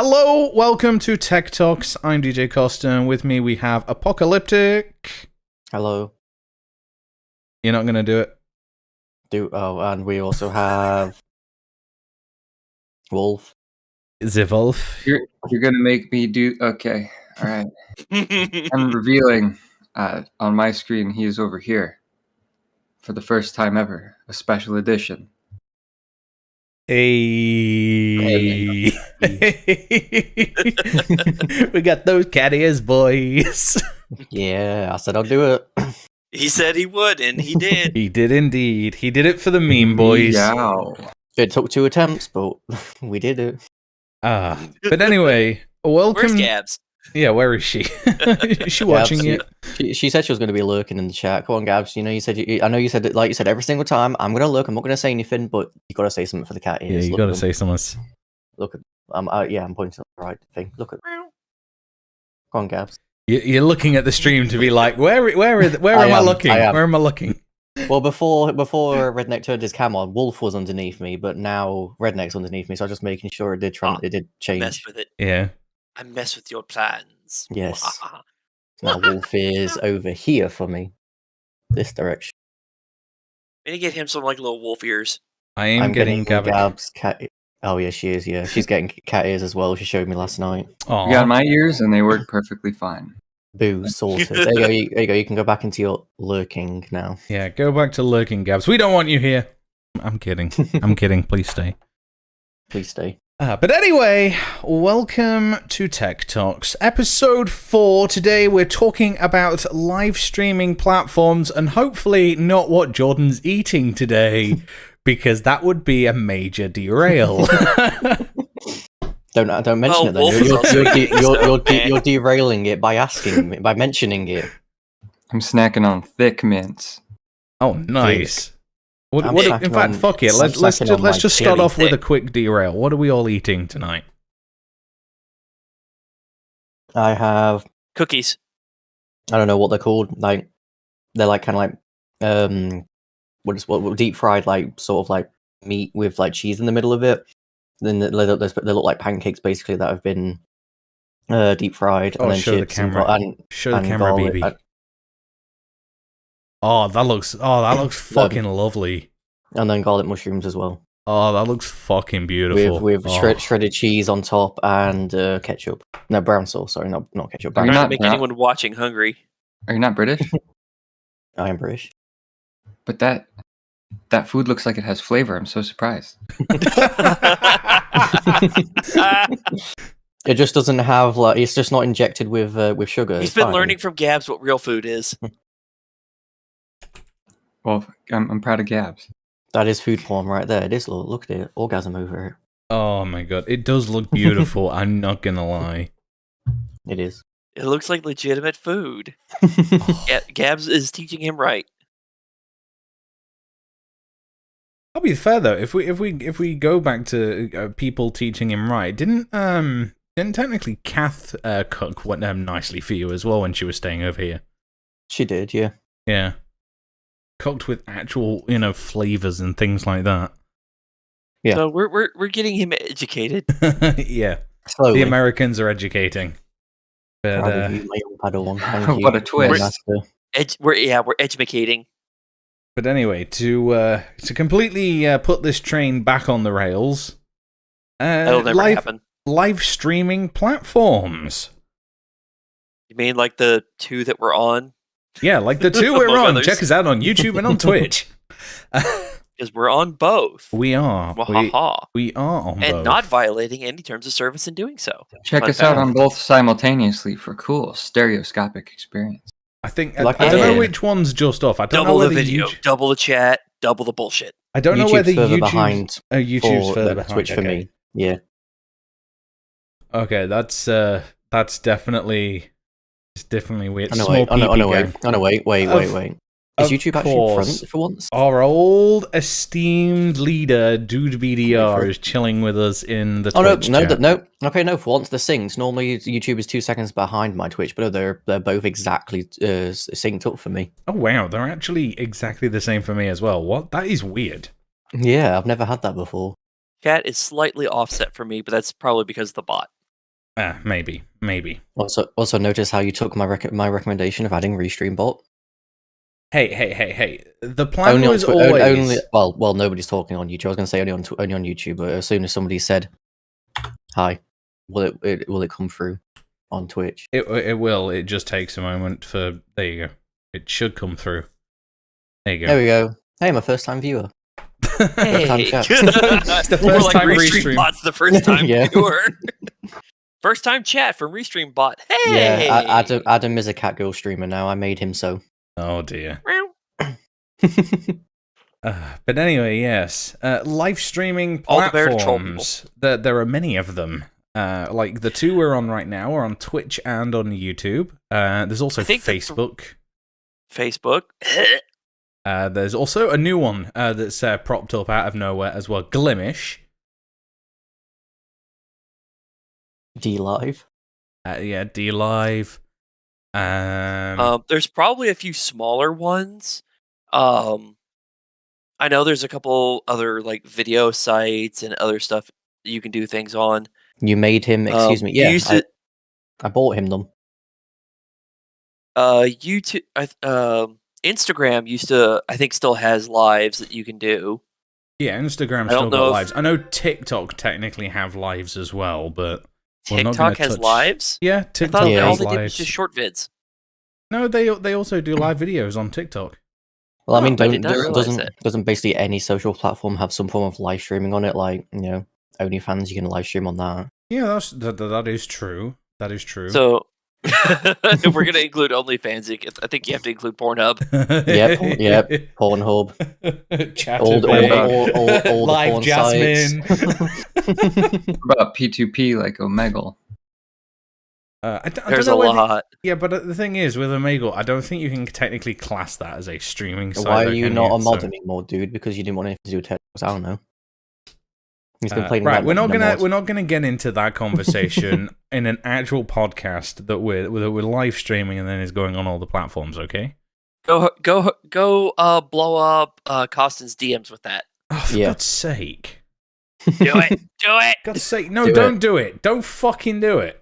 Hello, welcome to TekTox. I'm DJ Costa, and with me we have Apocalyptic. Hello. You're not going to do it? And we also have Wolf. The Wolf. You're going to make me do... Okay, alright. I'm revealing on my screen he is over here. For the first time ever. A special edition. Hey. We got those cat ears, boys. Yeah, I said I'll do it. He said he would, and he did. He did indeed. He did it for the meme, boys. Yow. It took 2 attempts, but we did it. But anyway, welcome. Where's Gabs? Yeah, where is she? Is she watching it? She said she was going to be lurking in the chat. Come on, Gabs. You know, I know you said it, like you said, every single time. I'm going to look. I'm not going to say anything, but you got to say something for the cat ears. Yeah, you got to say something. Look at. I'm pointing to the right thing. Look at. Come on, Gabs. You're looking at the stream to be like, where am I looking? Where am I looking? Well, before Redneck turned his cam on, Wolf was underneath me, but now Redneck's underneath me. So I'm just making sure it did change. Mess with it. Yeah. I mess with your plans. Yes. Now Wolf is over here for me. This direction. I'm gonna get him some like little wolf ears. I'm getting Gab's cat. Oh yeah, she is. Yeah, she's getting cat ears as well. She showed me last night. Aww. You got my ears and they work perfectly fine. Boo, sorted. There you go. You can go back into your lurking now. Yeah, go back to lurking, Gabs. We don't want you here. I'm kidding. I'm kidding. Please stay. Please stay. But anyway, welcome to TekTox, episode 4. Today we're talking about live streaming platforms and hopefully not what Jordan's eating today, because that would be a major derail. Don't mention it then. You're derailing it by mentioning it. I'm snacking on thick mints. Oh, nice. In fact, fuck it. Let's just start off with a quick derail. What are we all eating tonight? I have Cookies. I don't know what they're called. Like they're like kind of like what deep fried, like sort of like meat with like cheese in the middle of it. Then they look like pancakes basically that have been deep fried. Oh, and then show the chips camera. Show the camera, baby. Oh, that looks fucking lovely. And then garlic mushrooms as well. Oh, that looks fucking beautiful. With shredded cheese on top and ketchup. No, brown sauce. Sorry, not ketchup. I'm Brown not sauce. make anyone watching hungry. Are you not British? I am British. But that food looks like it has flavor. I'm so surprised. It just doesn't have like. It's just not injected with sugar. He's It's been fine. learning from Gabs what real food is. Well, I'm proud of Gabs. That is food porn right there. It is. Look at it. Orgasm over it. Oh my god, it does look beautiful. I'm not gonna lie. It is. It looks like legitimate food. Gabs is teaching him right. I'll be fair though. If we go back to people teaching him right, didn't technically Kath cook nicely for you as well when she was staying over here? She did, yeah. Yeah, cooked with actual flavors and things like that. Yeah. So we're getting him educated. Yeah, Slowly. the Americans are educating. But Proud of you, my young Padawan. Thank you, What a twist. master. We're educating. But anyway, to completely put this train back on the rails, That'll never happen. live streaming platforms. You mean like the 2 that we're on? Yeah, like the 2 we're Among on. others. Check us out on YouTube and on Twitch. Because we're on both. We are. Wahaha. We are on And both. not violating any terms of service in doing so. Check Fun us out fact. on both simultaneously for cool stereoscopic experience. I think Like I don't know I- which one's just off. I don't know Double the whether video, double the chat, double the bullshit. I don't know YouTube's whether further YouTube's behind YouTube's for further the behind. Twitch for Okay. me. Yeah. Okay, that's definitely weird. Oh no, Small wait. Oh no, PP wait. gang. Oh no, wait. Is Of YouTube actually course. front for once? Our old esteemed leader, Dude BDR, is chilling with us in the Oh no, Twitch no, chat. no. Okay, no. For once, they're synced. Normally, YouTube is 2 seconds behind my Twitch, but no, they're both exactly synced up for me. Oh wow, they're actually exactly the same for me as well. What? That is weird. Yeah, I've never had that before. Chat is slightly offset for me, but that's probably because of the bot. Maybe. Also notice how you took my recommendation of adding Restream bot. Hey. The plan Only was on always... only well, nobody's talking on YouTube. I was going to say only on YouTube, but as soon as somebody said hi, will it come through on Twitch? It will. It just takes a moment for... There you go. It should come through. There you go. There we go. Hey, my first time viewer. Hey, chat. It's the More first like time Restream Restream. Bot's the first time Yeah. viewer. First time chat from Restream Bot. Hey, Yeah, Adam is a Catgirl streamer now. I made him so. Oh dear. But anyway, yes. Live streaming All the bear to troll people. platforms. There are many of them. Like the two we're on right now are on Twitch and on YouTube. There's also I think Facebook. Facebook. There's also a new one that's propped up out of nowhere as well. Glimesh. D Live. Yeah, D Live. There's probably a few smaller ones. I know there's a couple other like video sites and other stuff that you can do things on. You made him. Excuse me. you Yeah, used to- I bought him them. YouTube, Instagram used to, I think, still has lives that you can do. Yeah, Instagram I don't still know got if- lives. I know TikTok technically have lives as well, but we're not TikTok gonna has touch... lives. Yeah, I TikTok thought Yeah. all has they did was lives. just short vids. No, they also do live videos on TikTok. Well, I Oh, mean, I did not realize that. doesn't basically any social platform have some form of live streaming on it? Like, OnlyFans, you can live stream on that. Yeah, that is true. That is true. So, if we're gonna include OnlyFans, I think you have to include Pornhub. Yep. Pornhub. All the Live porn Jasmine. sites. What about P2P like Omegle? I don't There's know a whether- lot. Yeah, but the thing is, with Omegle, I don't think you can technically class that as a streaming site. Why are though, you can not you? a mod So- anymore, dude? Because you didn't want anything to do with TekTox. I don't know. He's complaining right, about we're not not being a gonna mod. we're not gonna get into that conversation in an actual podcast that we're live streaming and then is going on all the platforms. Okay. Go blow up Costin's DMs with that. Oh, for Yeah. God's sake! Do it. Do it. God's sake! No, Do don't it. do it! Don't fucking do it!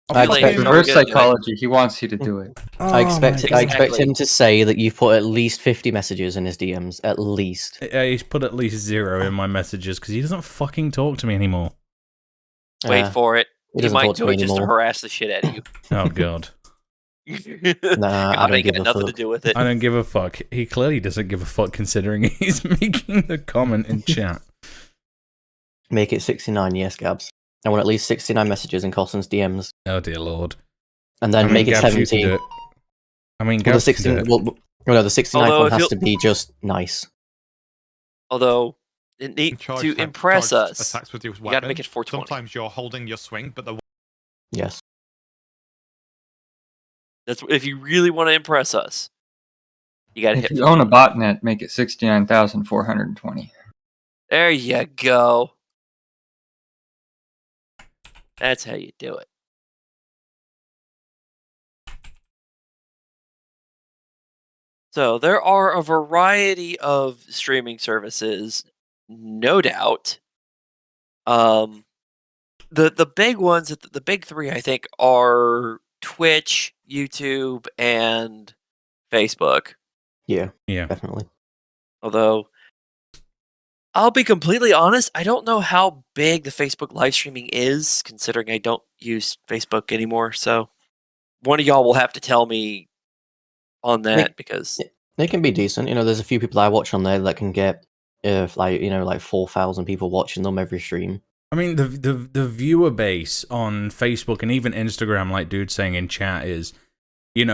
I Too late. expect- Don't Reverse get it, do it. psychology. He wants you to do it. I expect Exactly. him to say that you've put at least 50 messages in his DMs. At least. He's put at least 0 in my messages because he doesn't fucking talk to me anymore. Wait for it. He He doesn't might talk to do me it just to anymore. harass the shit out of you. Oh god. Nah, I God don't ain't give got a nothing to fuck. do with it. I don't give a fuck. He clearly doesn't give a fuck considering he's making the comment in chat. Make it 69, yes, Gabs. I want at least 69 messages in Costin's DMs. Oh dear lord. And then make it Gabs, you can 17. do it. I mean, Well, the Gabs can do 16. it. Well, no, the 69th Although one if has you'll- to be just nice. Although, it need to impress us, Attacks with your you gotta make it 420. Sometimes you're holding your swing, but the Yes. That's if you really want to impress us. You gotta If hit. you own a botnet, make it 69,420. There you go. That's how you do it. So there are a variety of streaming services, no doubt. The big ones, the big three, I think, are Twitch, YouTube, and Facebook. Yeah, Yeah. definitely. Although, I'll be completely honest, I don't know how big the Facebook live streaming is, considering I don't use Facebook anymore. So, one of y'all will have to tell me on that because They can be decent. There's a few people I watch on there that can get, like 4,000 people watching them every stream. I mean, the viewer base on Facebook and even Instagram, like dude saying in chat, is, the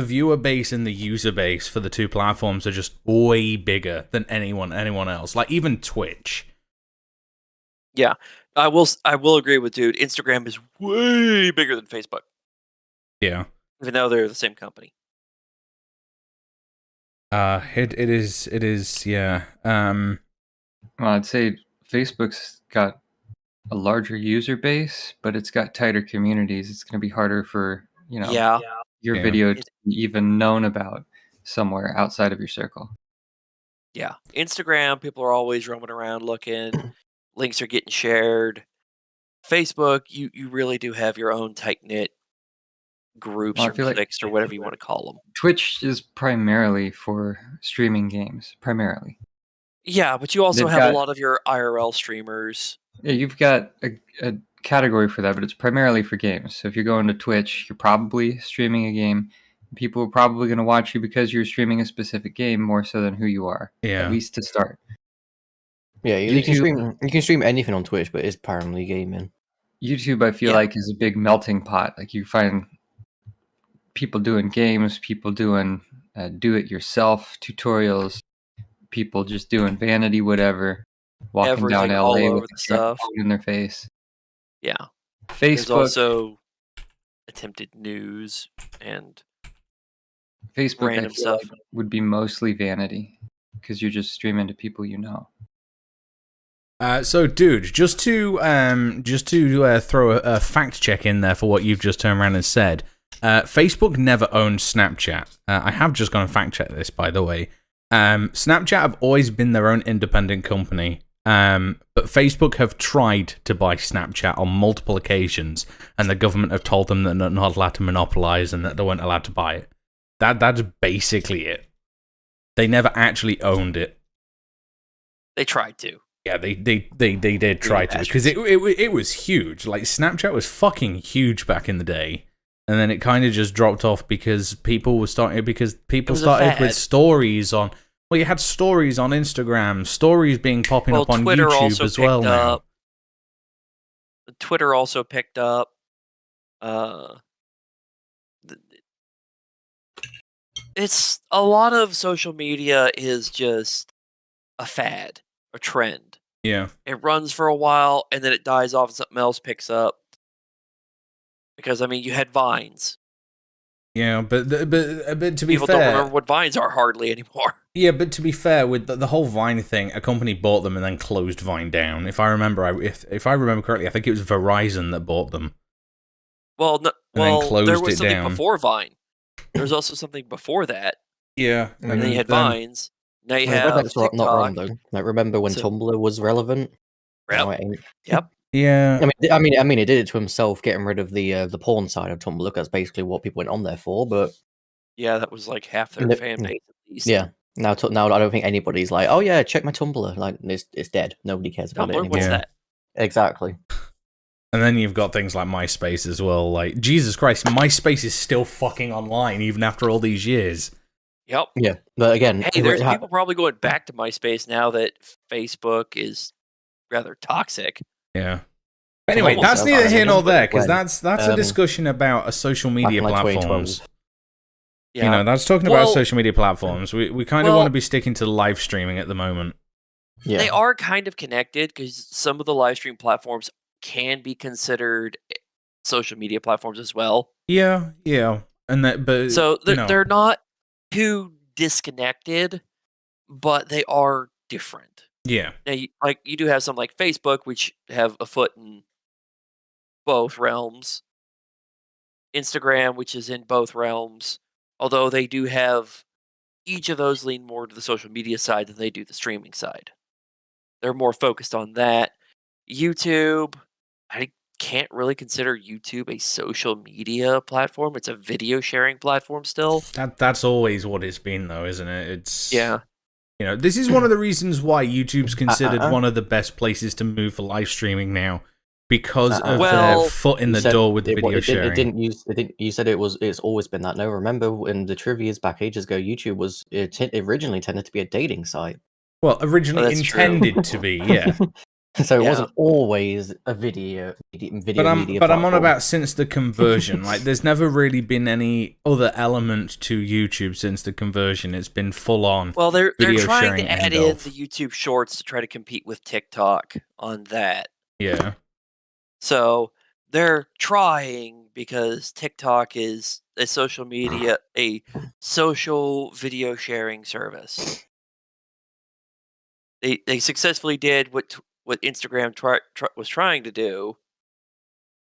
viewer base and the user base for the two platforms are just way bigger than anyone else. Like even Twitch. yeah, I will agree with dude. Instagram is way bigger than Facebook, Yeah. even though they're the same company. It is, yeah. Well, I'd say Facebook's got a larger user base, but it's got tighter communities. It's going to be harder for, Yeah, your Yeah. video to be even known about somewhere outside of your circle. yeah. Instagram, people are always roaming around looking. Links are getting shared. Facebook, you really do have your own tight knit groups Well, I or feel like cliques or whatever you want to call them. Twitch is primarily for streaming games, primarily. Yeah, but you also They've have a got- lot of your IRL streamers. Yeah, you've got a category for that, but it's primarily for games. So if you're going to Twitch, you're probably streaming a game. People are probably going to watch you because you're streaming a specific game more so than who you are, Yeah. at least to start. Yeah, you YouTube- can stream anything on Twitch, but it's primarily gaming. YouTube, I feel Yeah. like, is a big melting pot. Like you find people doing games, people doing do-it-yourself tutorials, people just doing vanity whatever, walking Everything down all LA over with the a stuff. phone in their face. Yeah. There's Facebook, also attempted news and Facebook, I random feel like, stuff. would be mostly vanity because you're just streaming to people you know. So, dude, just to throw a fact check in there for what you've just turned around and said, Facebook never owned Snapchat. I have just gone and fact checked this, by the way. Snapchat have always been their own independent company, but Facebook have tried to buy Snapchat on multiple occasions, and the government have told them that they're not allowed to monopolize and that they weren't allowed to buy it. That's basically it. They never actually owned it. They tried to. Yeah, they did try to, because it was huge. Like, Snapchat was fucking huge back in the day, and then it kind of just dropped off because people started with stories on. Well, you had stories on Instagram, stories popping up on Twitter YouTube also as well picked now. up. Twitter also picked up. It's a lot of social media is just a fad, a trend. Yeah, It runs for a while and then it dies off and something else picks up. Because I mean, you had Vines. yeah, but to be People fair, don't remember what Vines are hardly anymore. yeah, but to be fair, with the whole Vine thing, a company bought them and then closed Vine down. If I remember, if I remember correctly, I think it was Verizon that bought them. Well, no, And then closed there was it something down. before Vine. There was also something before that. Yeah, And then you had Vines. Now you I mean, have that's TikTok. not wrong though. Like, remember when So- Tumblr was relevant? Yep. Now it ain't. Yep. Yeah. I mean, he did it to himself, getting rid of the porn side of Tumblr. That's basically what people went on there for. But Yeah, that was like half their No, fan base at least. yeah, now I don't think anybody's like, oh yeah, check my Tumblr. Like, it's dead. Nobody cares about it Tumblr, anymore. what's Yeah. that? Exactly. And then you've got things like MySpace as well. Like, Jesus Christ, MySpace is still fucking online even after all these years. Yep. Yeah, but again, Hey, there's people probably going back to MySpace now that Facebook is rather toxic. Yeah. Anyway, Almost that's sounds neither like here nor when- there, because that's a um, discussion about social media back in, like, platforms. 2012. Yeah. You know, that's talking Well- about social media platforms. We kind of well- want to be sticking to live streaming at the moment. Yeah, They are kind of connected because some of the live stream platforms can be considered social media platforms as well. Yeah, yeah. And that, but So they're, you know, they're not too disconnected, but they are different. yeah, Now, you do have some like Facebook, which have a foot in both realms. Instagram, which is in both realms, although they do have each of those lean more to the social media side than they do the streaming side. They're more focused on that. YouTube, I can't really consider YouTube a social media platform. It's a video sharing platform still. that's always what it's been, though, isn't it? It's Yeah. You know, this is one of the reasons why YouTube's considered Uh-uh. one of the best places to move for live streaming now, because of Well, their foot in You the said door with the it- video it, sharing. didn't use. It didn't. You said it's always been that. No, remember in the trivia's back ages ago, YouTube was originally tended to be a dating site. Well, originally that's true. intended to be, yeah. So it Yeah. wasn't always a video media But I'm media on platform. about since the conversion. Like, there's never really been any other element to YouTube since the conversion. It's been full on. Well, they're Video trying sharing to add end in of. the YouTube Shorts to try to compete with TikTok on that. Yeah, So they're trying because TikTok is a social video sharing service. They successfully did what Instagram was trying to do,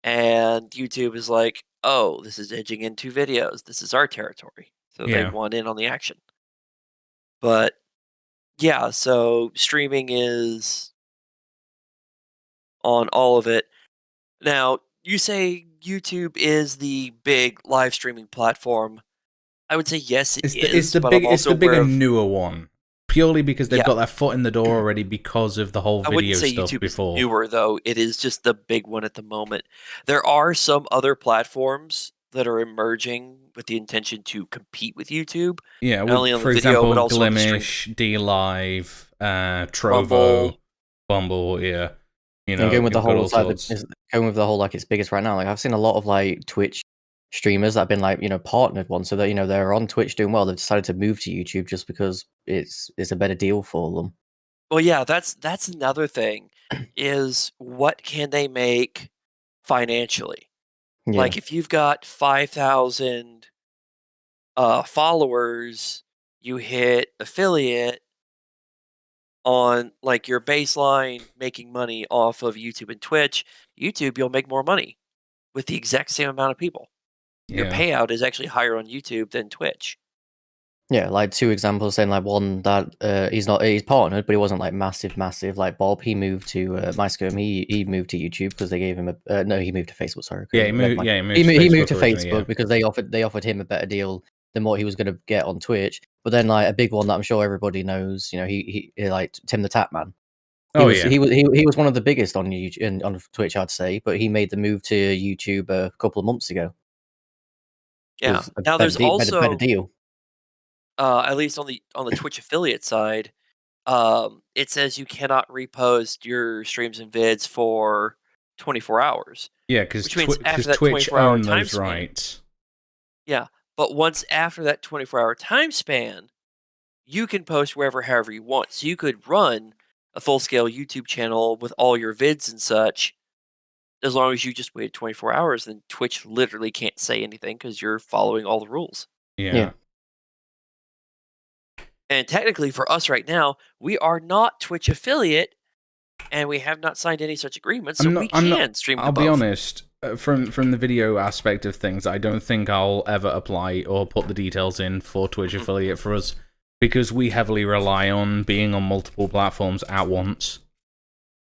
and YouTube is like, oh, this is edging into videos. This is our territory, so they Yeah. want in on the action. But yeah, so streaming is on all of it. Now, you say YouTube is the big live streaming platform. I would say yes, it is, but I'm also aware bigger, of. newer one. Purely because they've Yeah. got their foot in the door already because of the whole I wouldn't video say stuff YouTube before. is newer, though. It is just the big one at the moment. There are some other platforms that are emerging with the intention to compete with YouTube. Yeah, Not only on for the video, example, but also on the stream. Glimesh, D-Live, Trovo, Bumble, yeah. You know, And going with the you've got whole all sorts. going with the whole like it's biggest right now. Like I've seen a lot of like Twitch streamers that have been like partnered ones, so that they're on Twitch doing well. They've decided to move to YouTube just because it's a better deal for them. Well, yeah, that's another thing. Is what can they make financially? Yeah, Like if you've got 5,000 followers, you hit affiliate on like your baseline making money off of YouTube and Twitch. YouTube, you'll make more money with the exact same amount of people. Your Yeah. payout is actually higher on YouTube than Twitch. yeah. Like two examples, saying like one that he's partnered, but he wasn't like massive. Like Bob, he moved to MyScum. He moved to YouTube because they gave him a no. He moved to Facebook. Sorry. Yeah, he Never moved. mind. Yeah, He moved to originally, Facebook yeah. because they offered him a better deal than what he was going to get on Twitch. But then like a big one that I'm sure everybody knows, he like Tim the Tap Man. He was one of the biggest on YouTube and on Twitch, I'd say, but he made the move to YouTube a couple of months ago. It Yeah. was a Now there's also better deal. at least on the Twitch affiliate side, it says you cannot repost your streams and vids for 24 hours. Yeah, because Which means after that Twitch 24-hour own time those span- rights. Yeah, but once after that 24-hour time span, you can post wherever, however you want. So you could run a full-scale YouTube channel with all your vids and such, as long as you just waited 24 hours. Then Twitch literally can't say anything because you're following all the rules. Yeah. And technically, for us right now, we are not Twitch affiliate, and we have not signed any such agreements, so we can stream. I'll be honest. From the video aspect of things, I don't think I'll ever apply or put the details in for Twitch affiliate for us, because we heavily rely on being on multiple platforms at once.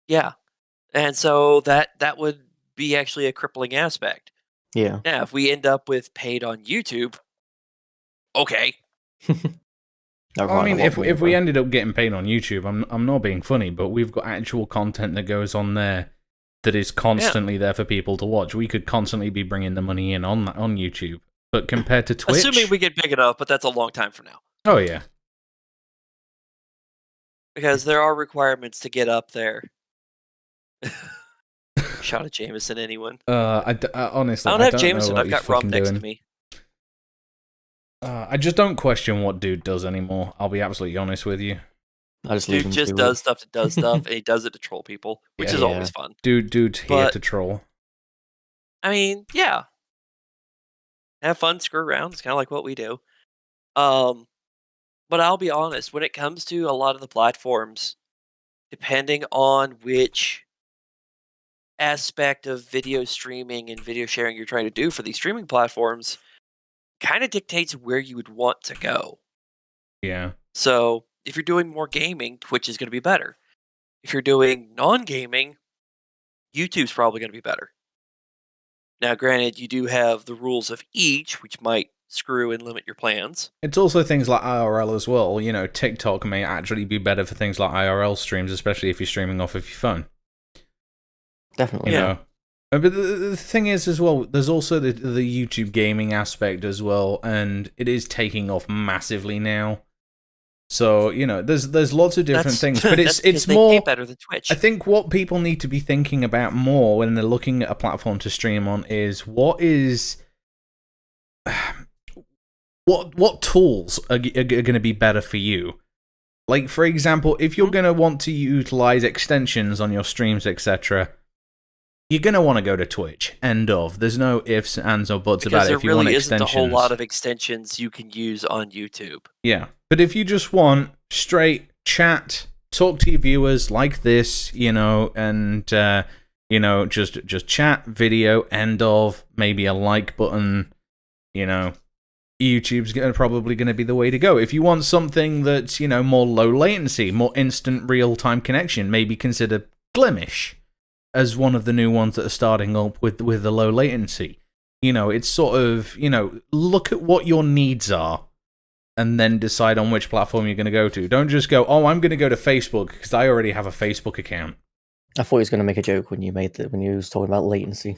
Yeah, and so that would be actually a crippling aspect. Yeah. Now, if we end up with paid on YouTube, okay. I mean, if we ended up getting paid on YouTube, I'm not being funny, but we've got actual content that goes on there that is constantly there for people to watch. We could constantly be bringing the money in on YouTube, but compared to Twitch, Assuming we get big enough, but that's a long time from now. Oh yeah, because there are requirements to get up there. Shot at Jameson, anyone? Honestly, I don't have Jameson. I've got rum next to me. I just don't question what dude does anymore. I'll be absolutely honest with you. Dude just does stuff to does stuff, and he does it to troll people, which is always fun. Dude's here to troll. I mean, yeah. Have fun, screw around. It's kind of like what we do. But I'll be honest, when it comes to a lot of the platforms, depending on which aspect of video streaming and video sharing you're trying to do for these streaming platforms, kind of dictates where you would want to go. Yeah. So if you're doing more gaming, Twitch is going to be better. If you're doing non-gaming, YouTube's probably going to be better. Now, granted, you do have the rules of each, which might screw and limit your plans. It's also things like IRL as well. You know, TikTok may actually be better for things like IRL streams, especially if you're streaming off of your phone. Definitely. You know? But the thing is as well, there's also the YouTube gaming aspect as well, and it is taking off massively now. So, you know, there's lots of different things, but it's more better than Twitch. I think what people need to be thinking about more when they're looking at a platform to stream on is what tools are going to be better for you. Like, for example, if you're going to want to utilize extensions on your streams, etc., you're going to want to go to Twitch. End of. There's no ifs, ands, or buts about it. If you want extensions, there really isn't a whole lot of extensions you can use on YouTube. Yeah, but if you just want straight chat, talk to your viewers like this, you know, and you know, just chat, video, end of, maybe a like button, you know, YouTube's probably going to be the way to go. If you want something that's, you know, more low latency, more instant real-time connection, maybe consider Glimesh. as one of the new ones that are starting up with the low latency. It's sort of, look at what your needs are and then decide on which platform you're going to go to. Don't just go, oh, I'm going to go to Facebook because I already have a Facebook account. I thought he was going to make a joke when you was talking about latency.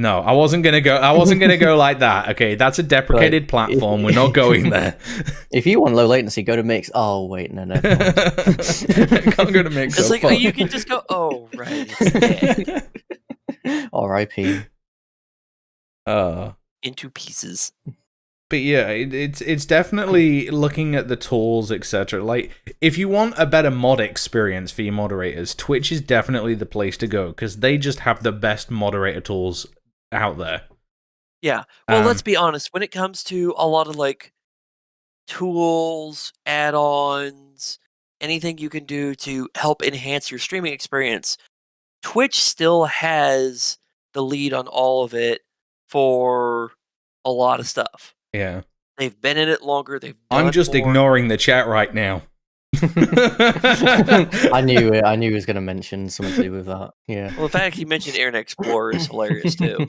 No, I wasn't gonna go like that. Okay, that's a deprecated platform. We're not going there. If you want low latency, go to Mix. Oh wait, no. Can't go to Mix. It's like you can just go. Oh right, it's dead. R.I.P. Into pieces. But yeah, it's definitely looking at the tools, etc. Like, if you want a better mod experience for your moderators, Twitch is definitely the place to go because they just have the best moderator tools out there. Yeah. Well, let's be honest. When it comes to a lot of like tools, add-ons, anything you can do to help enhance your streaming experience, Twitch still has the lead on all of it for a lot of stuff. Yeah. They've been in it longer. I'm just ignoring the chat right now. I knew it. I knew he was going to mention something to do with that. Yeah. Well, the fact he mentioned Internet Explorer is hilarious too.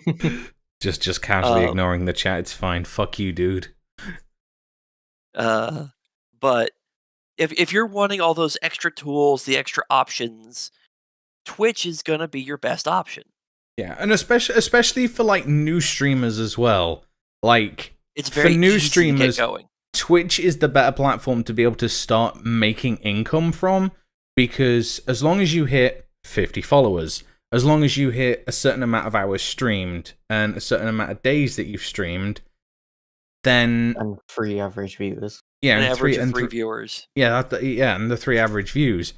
Just casually ignoring the chat. It's fine. Fuck you, dude. But if you're wanting all those extra tools, the extra options, Twitch is gonna be your best option. Yeah, and especially for like new streamers as well. Like, it's very for new easy streamers, to get going. Twitch is the better platform to be able to start making income from, because as long as you hit 50 followers, as long as you hit a certain amount of hours streamed and a certain amount of days that you've streamed, then and 3 average viewers. Yeah, an average of 3 viewers. Yeah, and the 3 average views.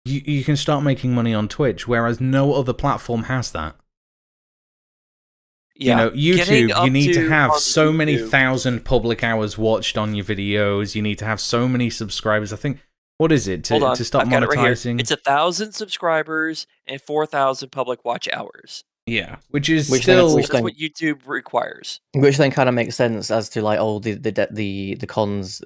You can start making money on Twitch, whereas no other platform has that. Yeah. YouTube, you need to have so YouTube. many thousand public hours watched on your videos. You need to have so many subscribers. I think, what is it to start I've got it right monetizing? here. It's 1,000 subscribers and 4,000 public watch hours. Yeah, which is Which still That's what YouTube requires. Which then kind of makes sense as to like the cons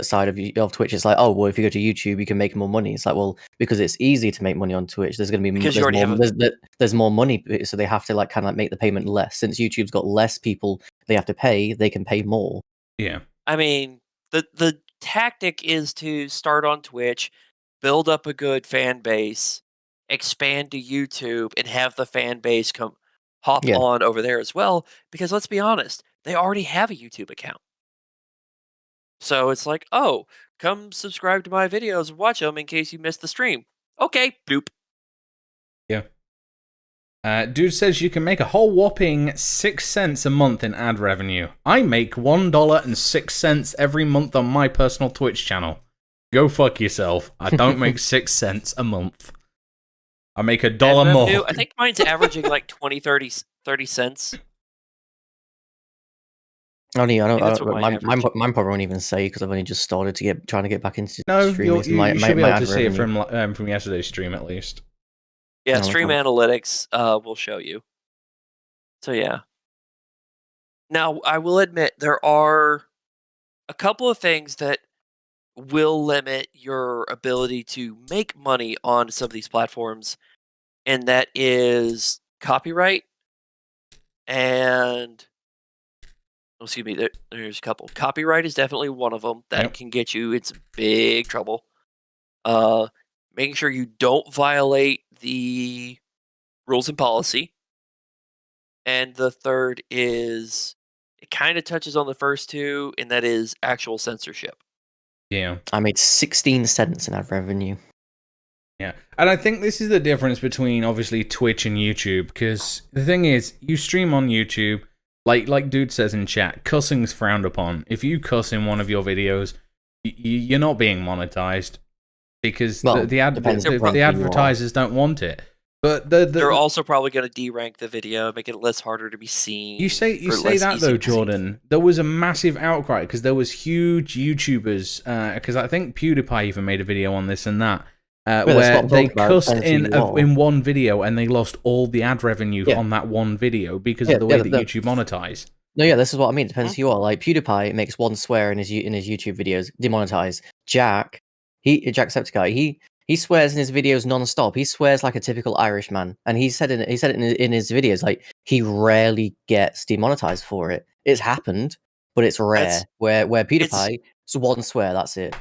side of Twitch. It's like, oh well, if you go to YouTube, you can make more money. It's like, well, because it's easy to make money on Twitch. There's going to be there's more money, so they have to like kind of like make the payment less. Since YouTube's got less people they have to pay, they can pay more. Yeah, I mean, the tactic is to start on Twitch, build up a good fan base, expand to YouTube, and have the fan base hop on over there as well. Because let's be honest, they already have a YouTube account. So it's like, oh, come subscribe to my videos and watch them in case you missed the stream. Okay, boop. Yeah. Dude says you can make a whole whopping 6 cents a month in ad revenue. I make $1.06 every month on my personal Twitch channel. Go fuck yourself. I don't make 6 cents a month. I make $1 more. I think mine's averaging like 30 cents. Mine probably won't even say because I've only just started trying to get back into streaming. You should be able to see it from yesterday's stream at least. Yeah, stream analytics will show you. So yeah. Now I will admit there are a couple of things that will limit your ability to make money on some of these platforms, and that is copyright and excuse me, there's a couple. Copyright is definitely one of them that can get you into big trouble. Making sure you don't violate the rules and policy. And the third is, it kind of touches on the first two, and that is actual censorship. Yeah. I made 16 cents in ad revenue. Yeah. And I think this is the difference between, obviously, Twitch and YouTube, because the thing is, you stream on YouTube, like Dude says in chat, cussing's frowned upon. If you cuss in one of your videos, you're not being monetized, because the advertisers don't want it. But they're also probably going to derank the video, make it less harder to be seen. You say that though, Jordan. There was a massive outcry because there was huge YouTubers. Because I think PewDiePie even made a video on this and that, where they cussed in one video and they lost all the ad revenue on that one video because of the way that YouTube monetize. No, yeah, this is what I mean. It depends who you are. Like PewDiePie makes one swear in his YouTube videos, demonetized. Jacksepticeye, He swears in his videos non-stop. He swears like a typical Irishman, and he said it in his videos, like he rarely gets demonetized for it. It's happened, but it's rare. That's- Where it's- PewDiePie, it's one swear, that's it.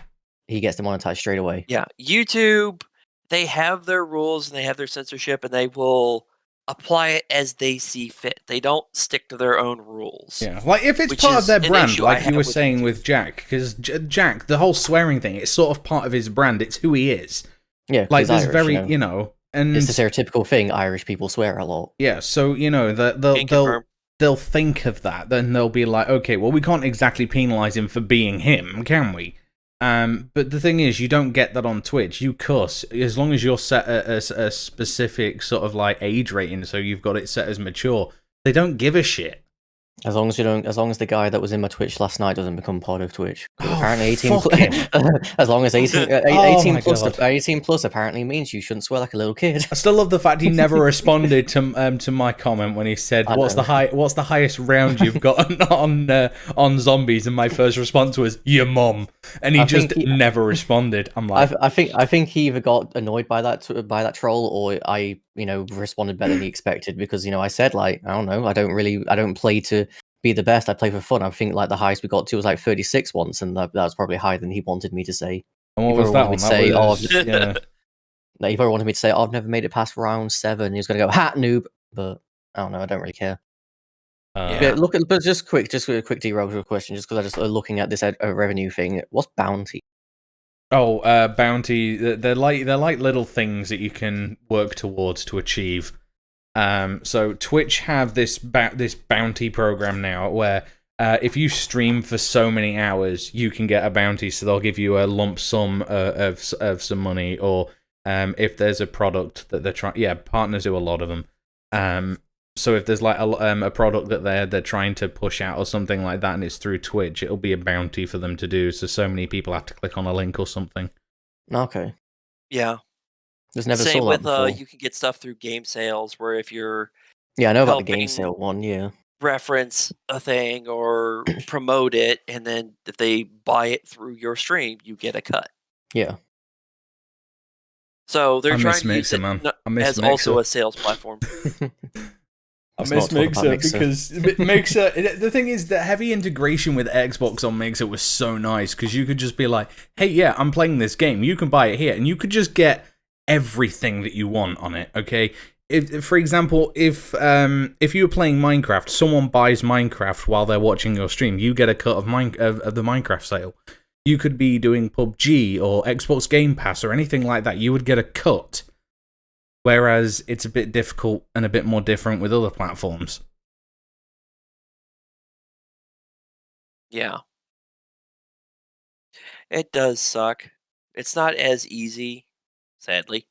He gets demonetized straight away. Yeah, YouTube, they have their rules and they have their censorship, and they will apply it as they see fit. They don't stick to their own rules. Yeah, like if it's Which part of is their an brand, issue I like you have were with saying YouTube. with Jack, because Jack, the whole swearing thing, it's sort of part of his brand. It's who he is. Yeah, 'cause Like he's there's Irish, very, you know. and It's the stereotypical thing. Irish people swear a lot. yeah, so Can they'll confirm. they'll think of that. Then they'll be like, okay, well, we can't exactly penalize him for being him, can we? But the thing is, you don't get that on Twitch. You cuss as long as you're set at a specific sort of like age rating, so you've got it set as mature. They don't give a shit. As long as the guy that was in my Twitch last night doesn't become part of Twitch. 'Cause Oh, apparently 18 fuck him. as long as 18 Oh my plus God. 18 plus apparently means you shouldn't swear like a little kid. I still love the fact he never responded to my comment when he said, I "What's know. the highest round you've got on zombies?" And my first response was, "Your mum," and he I just think he- never responded. I'm like, I think he either got annoyed by that troll, or I responded better than he expected, because I said, like, I don't know, I don't play to be the best, I play for fun. I think like the highest we got to was like 36 once, and that was probably higher than he wanted me to say. and what he was probably that one? wanted me to say, That was, yeah. Like, he probably wanted me to say, "Oh, I've never made it past round 7. He was gonna go, "Ha, noob," but I don't know. I don't really care. Yeah. But just a quick derail question, just because I just looking at this revenue thing. What's bounty? Oh, bounty. They're like little things that you can work towards to achieve. So Twitch have this bounty program now where if you stream for so many hours, you can get a bounty. So they'll give you a lump sum of some money, or if there's a product that they're trying. Yeah, partners do a lot of them. So if there's like a product that they're trying to push out or something like that, and it's through Twitch, it'll be a bounty for them to do. So many people have to click on a link or something. Okay, Yeah. just never Same saw with that before. you can get stuff through game sales where if you're Yeah, I know about the game helping- sale one. Yeah, reference a thing or promote it, and then if they buy it through your stream, you get a cut. yeah. So they're I trying miss to use Mixer, it man. no- I miss as also Mixer. a sales platform. I Let's miss not talk about Mixer Mixer. because Mixer. The thing is, the heavy integration with Xbox on Mixer was so nice because you could just be like, "Hey, yeah, I'm playing this game. You can buy it here," and you could just get everything that you want on it. Okay, if for example, if you were playing Minecraft, someone buys Minecraft while they're watching your stream, you get a cut of the Minecraft sale. You could be doing PUBG or Xbox Game Pass or anything like that. You would get a cut. Whereas it's a bit difficult and a bit more different with other platforms. Yeah. It does suck. It's not as easy, sadly.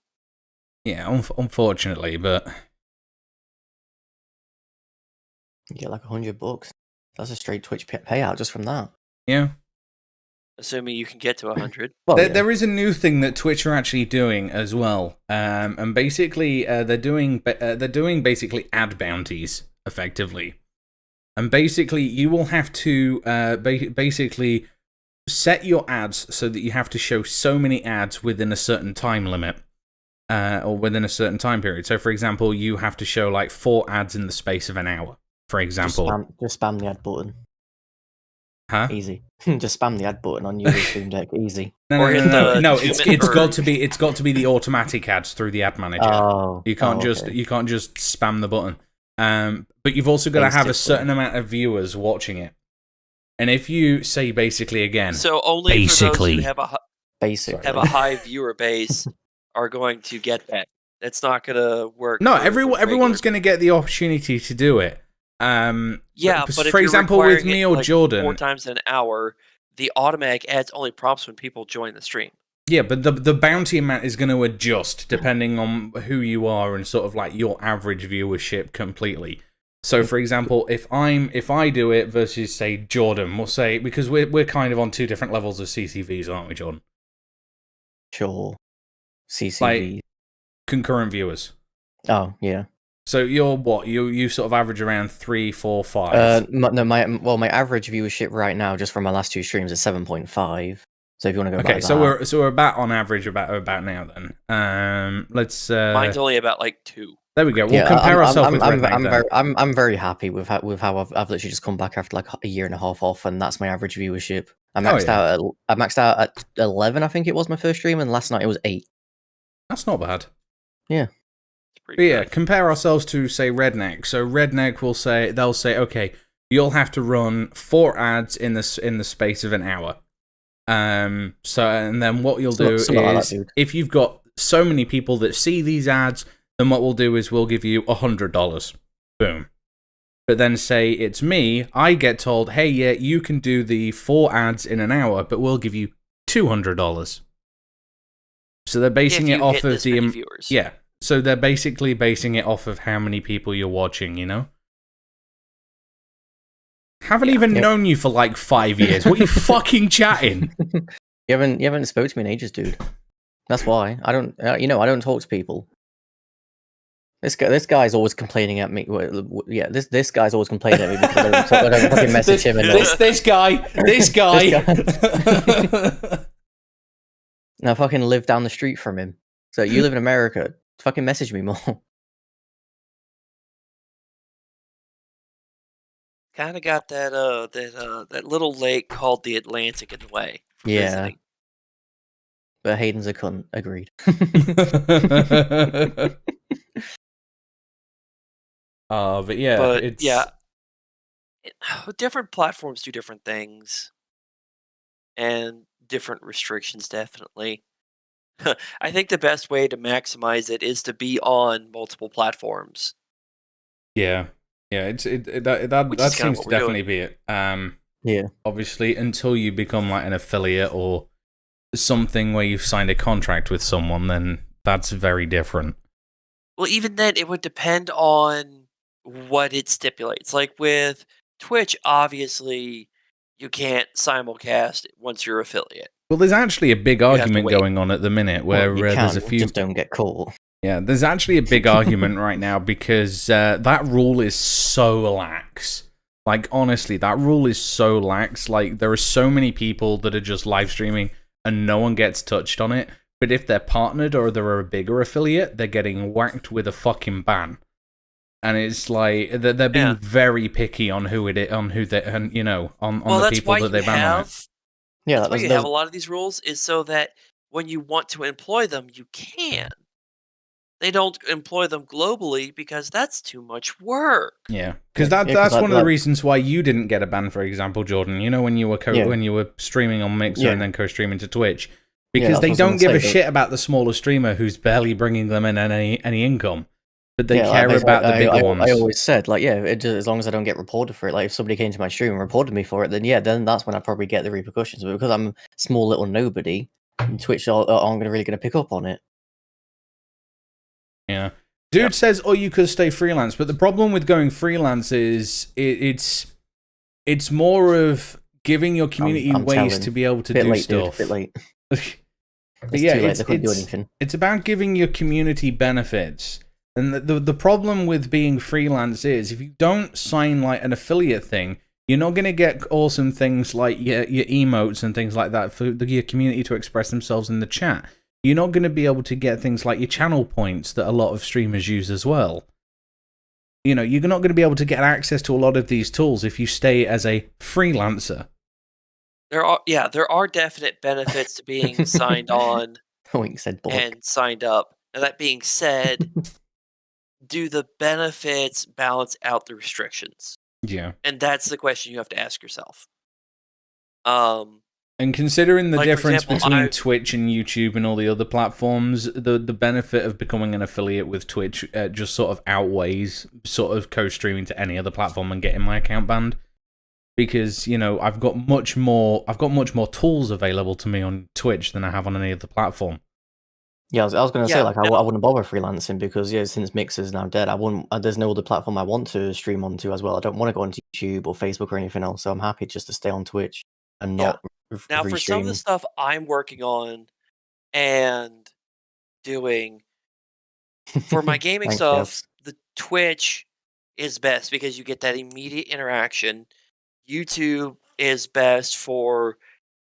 Yeah, unfortunately, but You get like $100. That's a straight Twitch payout just from that. yeah. Assuming you can get to 100. Well, There is a new thing that Twitch are actually doing as well, and basically they're doing basically ad bounties effectively, and basically you will have to basically set your ads so that you have to show so many ads within a certain time limit, or within a certain time period. So, for example, you have to show like 4 ads in the space of an hour. For example, just spam the ad button. huh? Easy. Just spam the ad button on your Stream Deck. Easy. No, Or hit the no. 2 It's minute got to be the automatic ads through the ad manager. Oh, You can't okay. you can't just spam the button. But you've also got to have a Basically. certain amount of viewers watching it. And if you say basically again, So only Basically. for those who Basically. have a high viewer base are going to get that. It's not going to work. no, for everyone's regular- going to get the opportunity to do it. Yeah, but if for you're example, with requiring me it, or like, Jordan, 4 times an hour, the automatic ads only prompts when people join the stream. yeah, but the bounty amount is going to adjust depending on who you are and sort of like your average viewership completely. So, for example, if I do it versus say Jordan, we'll say because we're kind of on 2 different levels of CCVs, aren't we, Jordan? Sure. CCV. Concurrent viewers. Oh, yeah. So you're what? You sort of average around 3, 4, 5. My average viewership right now, just from my last 2 streams, is 7.5. So if you want to go Okay, by so that, we're about on average about now then. Let's. Mine's only about like 2. There we go. We'll yeah, compare ourselves with Redneck then. I'm very happy with how I've literally just come back after like a year and a half off, and that's my average viewership. I maxed out at 11, I think it was my first stream, and last night it was 8. That's not bad. Yeah. But yeah, compare ourselves to say Redneck. So Redneck they'll say, okay, you'll have to run 4 ads in the space of an hour. So and then what you'll do is if you've got so many people that see these ads, then what we'll do is we'll give you $100. Boom. But then say it's me, I get told, hey, yeah, you can do the 4 ads in an hour, but we'll give you $200. So they're basing it off of the viewers. Yeah. So they're basically basing it off of how many people you're watching, you know? Haven't even known you for like 5 years. What are you fucking chatting? You haven't spoke to me in ages, dude. That's why. I don't I don't talk to people. This guy's always complaining at me. Yeah, this guy's always complaining at me because I don't fucking message him enough. This guy. Now I fucking live down the street from him. So you live in America. Fucking message me more. Kind of got that little lake called the Atlantic in the way. Yeah. Visiting. But Hayden's a cunt. Agreed. But yeah, different platforms do different things, and different restrictions. Definitely, I think the best way to maximize it is to be on multiple platforms. Yeah, that seems to definitely be it. Yeah, obviously, until you become like an affiliate or something where you've signed a contract with someone, then that's very different. Well, even then, it would depend on what it stipulates. Like with Twitch, obviously, you can't simulcast once you're affiliate. Well, there's actually a big argument going on at the minute where there's a few. Just don't get caught. Yeah, there's actually a big argument right now because that rule is so lax. Like, honestly, that rule is so lax. Like, there are so many people that are just live streaming and no one gets touched on it. But if they're partnered or they're a bigger affiliate, they're getting whacked with a fucking ban. And it's like they're being very picky on who the people that they ban on it. Yeah, that's why you have a lot of these rules is so that when you want to employ them, you can. They don't employ them globally because that's too much work. Yeah, because that's one of the reasons why you didn't get a ban, for example, Jordan. You know, when you were streaming on Mixer and then co-streaming to Twitch, because they don't give a shit about the smaller streamer who's barely bringing them in any income. But they care about the bigger ones. I always said, like, as long as I don't get reported for it, like, if somebody came to my stream and reported me for it, then that's when I probably get the repercussions. But because I'm a small little nobody, Twitch aren't really going to pick up on it. Yeah. Dude says, you could stay freelance. But the problem with going freelance is it's more of giving your community ways to be able to do stuff. Dude, a bit late. It's about giving your community benefits. And the problem with being freelance is if you don't sign like an affiliate thing, you're not going to get awesome things like your emotes and things like that for your community to express themselves in the chat. You're not going to be able to get things like your channel points that a lot of streamers use as well. You know, you're not going to be able to get access to a lot of these tools if you stay as a freelancer. There are definite benefits to being signed on and signed up. Now, that being said, do the benefits balance out the restrictions? Yeah. And that's the question you have to ask yourself. And considering the difference between Twitch and YouTube and all the other platforms, the benefit of becoming an affiliate with Twitch just sort of outweighs sort of co-streaming to any other platform and getting my account banned. Because, you know, I've got much more tools available to me on Twitch than I have on any other platform. Yeah, I was going to say, like, I wouldn't bother freelancing because, since Mixer's now dead, there's no other platform I want to stream onto as well. I don't want to go onto YouTube or Facebook or anything else, so I'm happy just to stay on Twitch and not Now, for some of the stuff I'm working on and doing, for my gaming stuff, the Twitch is best because you get that immediate interaction. YouTube is best for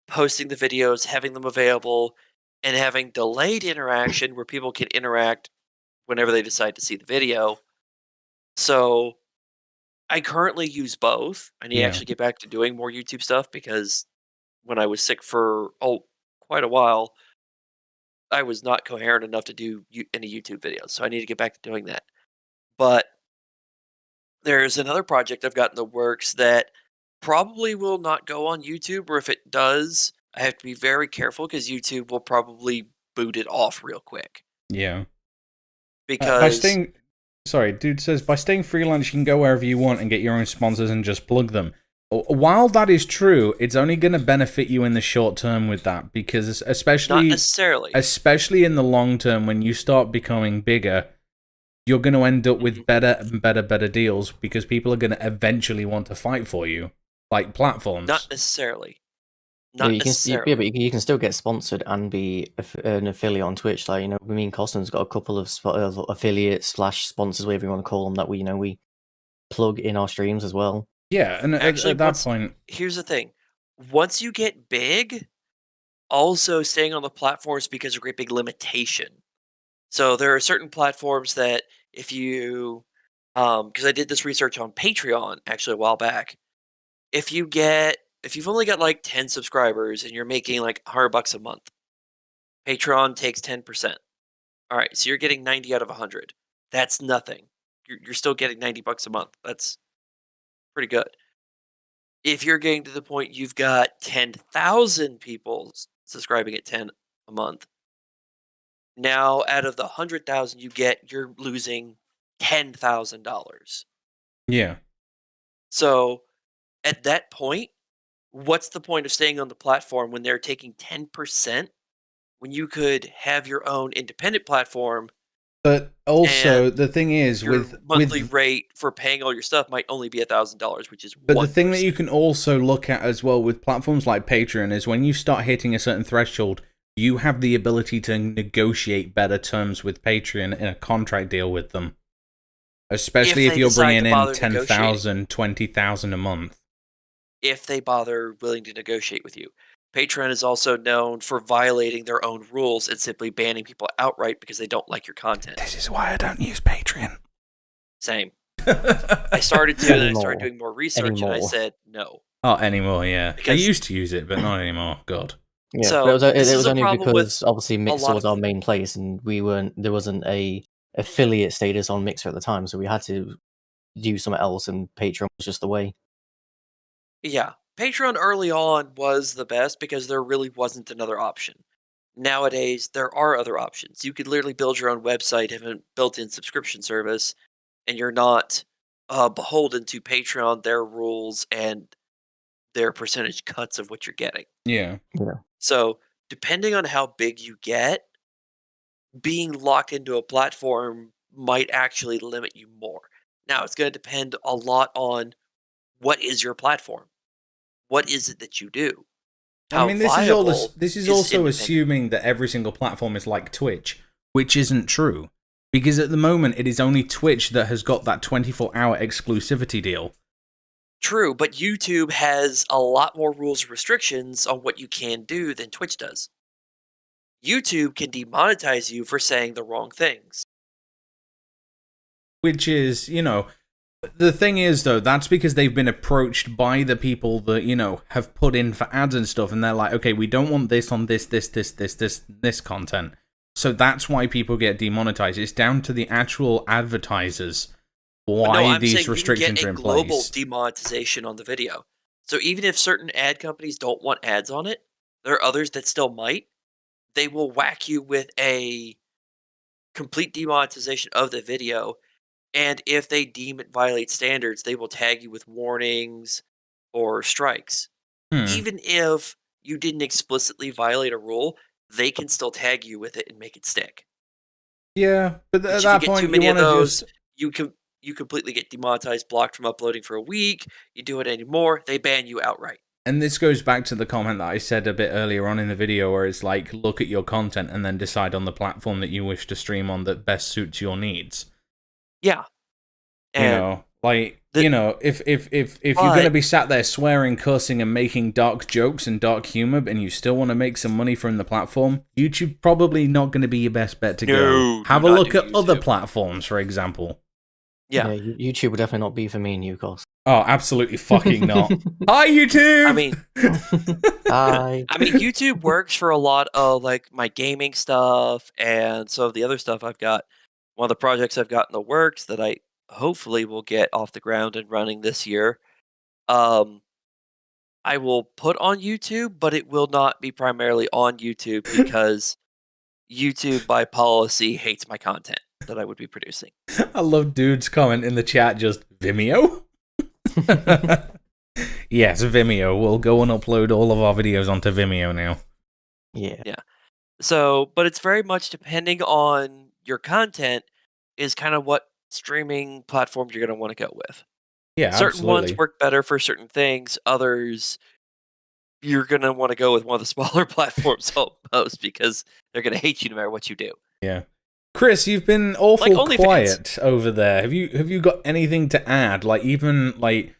posting the videos, having them available, and having delayed interaction where people can interact whenever they decide to see the video. So I currently use both. I need to Yeah. actually get back to doing more YouTube stuff because when I was sick for quite a while, I was not coherent enough to do any YouTube videos. So I need to get back to doing that. But there's another project I've got in the works that probably will not go on YouTube, or if it does, I have to be very careful because YouTube will probably boot it off real quick. Yeah. Because sorry, dude says, by staying freelance, you can go wherever you want and get your own sponsors and just plug them. While that is true, it's only going to benefit you in the short term with that, because not especially in the long term, when you start becoming bigger, you're going to end up with better and better deals, because people are going to eventually want to fight for you, like platforms. Not necessarily. But you can still get sponsored and be an affiliate on Twitch. Like, me and Costin's got a couple of affiliates / sponsors, whatever you want to call them, that we plug in our streams as well. Yeah, and actually, at that point, here's the thing: once you get big, also staying on the platforms becomes a great big limitation. So there are certain platforms that if you, because I did this research on Patreon actually a while back, if you've only got like 10 subscribers and you're making like $100 a month, Patreon takes 10%. All right, so you're getting 90 out of 100. That's nothing. You're still getting $90 a month. That's pretty good. If you're getting to the point you've got 10,000 people subscribing at 10 a month, now out of the 100,000 you get, you're losing $10,000. yeah. So at that point, what's the point of staying on the platform when they're taking 10% when you could have your own independent platform? But also, the thing is, your monthly rate for paying all your stuff might only be $1,000, which is. But 1%. the thing that you can also look at as well with platforms like Patreon is when you start hitting a certain threshold, you have the ability to negotiate better terms with Patreon in a contract deal with them. Especially if you're bringing in 10,000, 20,000 a month. If they bother willing to negotiate with you. Patreon is also known for violating their own rules and simply banning people outright because they don't like your content. This is why I don't use Patreon. Same. I started to, and then I started doing more research, and I said no. Oh, anymore, yeah. I used to use it, but not anymore. God. Yeah, so but it was only because obviously Mixer was our main place, and there wasn't a affiliate status on Mixer at the time, so we had to do something else, and Patreon was just the way. Yeah. Patreon early on was the best because there really wasn't another option. Nowadays, there are other options. You could literally build your own website, have a built-in subscription service, and you're not beholden to Patreon, their rules, and their percentage cuts of what you're getting. Yeah. So, depending on how big you get, being locked into a platform might actually limit you more. Now, it's going to depend a lot on what is your platform. What is it that you do? I mean, this is also assuming that every single platform is like Twitch, which isn't true. Because at the moment, it is only Twitch that has got that 24-hour exclusivity deal. True, but YouTube has a lot more rules and restrictions on what you can do than Twitch does. YouTube can demonetize you for saying the wrong things. Which is, the thing is, though, that's because they've been approached by the people that, have put in for ads and stuff, and they're like, okay, we don't want this on this content. So that's why people get demonetized. It's down to the actual advertisers why these restrictions are in place. You can get a global demonetization on the video. So even if certain ad companies don't want ads on it, there are others that still might. They will whack you with a complete demonetization of the video. And if they deem it violates standards, they will tag you with warnings or strikes. Even if you didn't explicitly violate a rule, they can still tag you with it and make it stick. Yeah, but at that point, you want to just... You completely get demonetized, blocked from uploading for a week. You do it anymore, they ban you outright. And this goes back to the comment that I said a bit earlier on in the video, where it's like, look at your content and then decide on the platform that you wish to stream on that best suits your needs. Yeah. And Like, The- you know, if you're But- going to be sat there swearing, cursing, and making dark jokes and dark humor, and you still want to make some money from the platform, YouTube probably not going to be your best bet to go. No, Have do a not look do at other YouTube. platforms, for example. Yeah. YouTube would definitely not be for me and you, Cos. Oh, absolutely fucking not. Hi, YouTube! I mean, Hi. YouTube works for a lot of like my gaming stuff and some of the other stuff I've got. One of the projects I've got in the works that I hopefully will get off the ground and running this year. I will put on YouTube, but it will not be primarily on YouTube because YouTube by policy hates my content that I would be producing. I love dude's comment in the chat, just Vimeo? Yes, Vimeo. We'll go and upload all of our videos onto Vimeo now. Yeah. So, but it's very much depending on your content is kind of what streaming platforms you're going to want to go with. Yeah, Certain absolutely. ones work better for certain things. Others, you're going to want to go with one of the smaller platforms almost because they're going to hate you no matter what you do. Yeah. Chris, you've been awful OnlyFans. quiet over there. Have you got anything to add? Like, even like,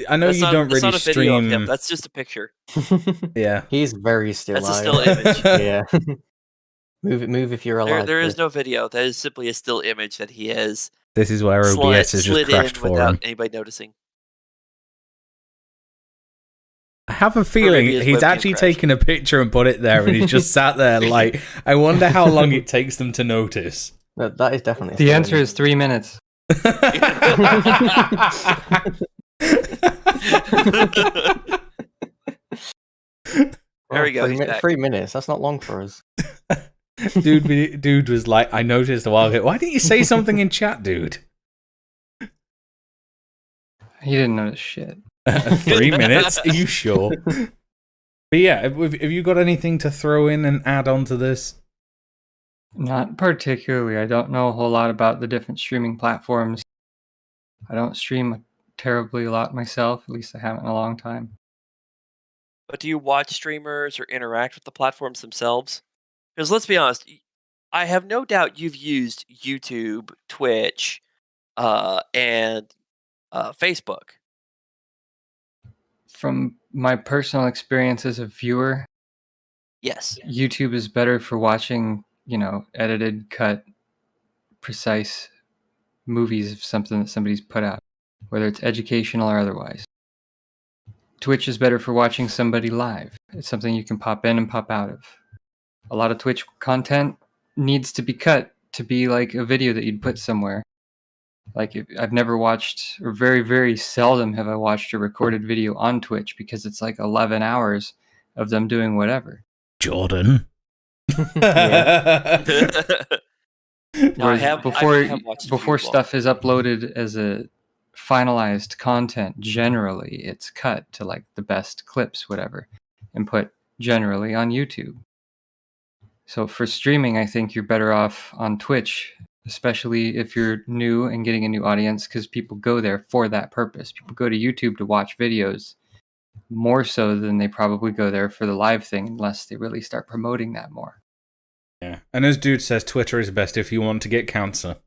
I know That's you not, don't that's really not a video of him. stream. That's just a picture. Yeah. He's very still. That's a still image. Yeah. Move if you're alive. There is Chris. no video. That is simply a still image that he has This is where OBS has just slid crashed in for without him. anybody noticing. I have a feeling maybe his he's webcam actually crashed. taken a picture and put it there, and he's just sat there like, I wonder how long it takes them to notice. That is definitely. The answer is 3 minutes. There we go, he's back. 3 minutes. That's not long for us. Dude was like, I noticed a while ago. Why didn't you say something in chat, dude? He didn't notice shit. 3 minutes? Are you sure? But yeah, have you got anything to throw in and add on to this? Not particularly. I don't know a whole lot about the different streaming platforms. I don't stream terribly a lot myself. At least I haven't in a long time. But do you watch streamers or interact with the platforms themselves? Because let's be honest, I have no doubt you've used YouTube, Twitch, and Facebook. From my personal experience as a viewer, Yes. YouTube is better for watching, edited, cut, precise movies of something that somebody's put out, whether it's educational or otherwise. Twitch is better for watching somebody live. It's something you can pop in and pop out of. A lot of Twitch content needs to be cut to be like a video that you'd put somewhere. Like I've never watched, or very, very seldom have I watched a recorded video on Twitch because it's like 11 hours of them doing whatever. Jordan. No, I Whereas have before watched a before few stuff is uploaded as a finalized content, generally it's cut to like the best clips, whatever, and put generally on YouTube. So for streaming, I think you're better off on Twitch, especially if you're new and getting a new audience, because people go there for that purpose. People go to YouTube to watch videos more so than they probably go there for the live thing, unless they really start promoting that more. Yeah. And as dude says, Twitter is best if you want to get cancer.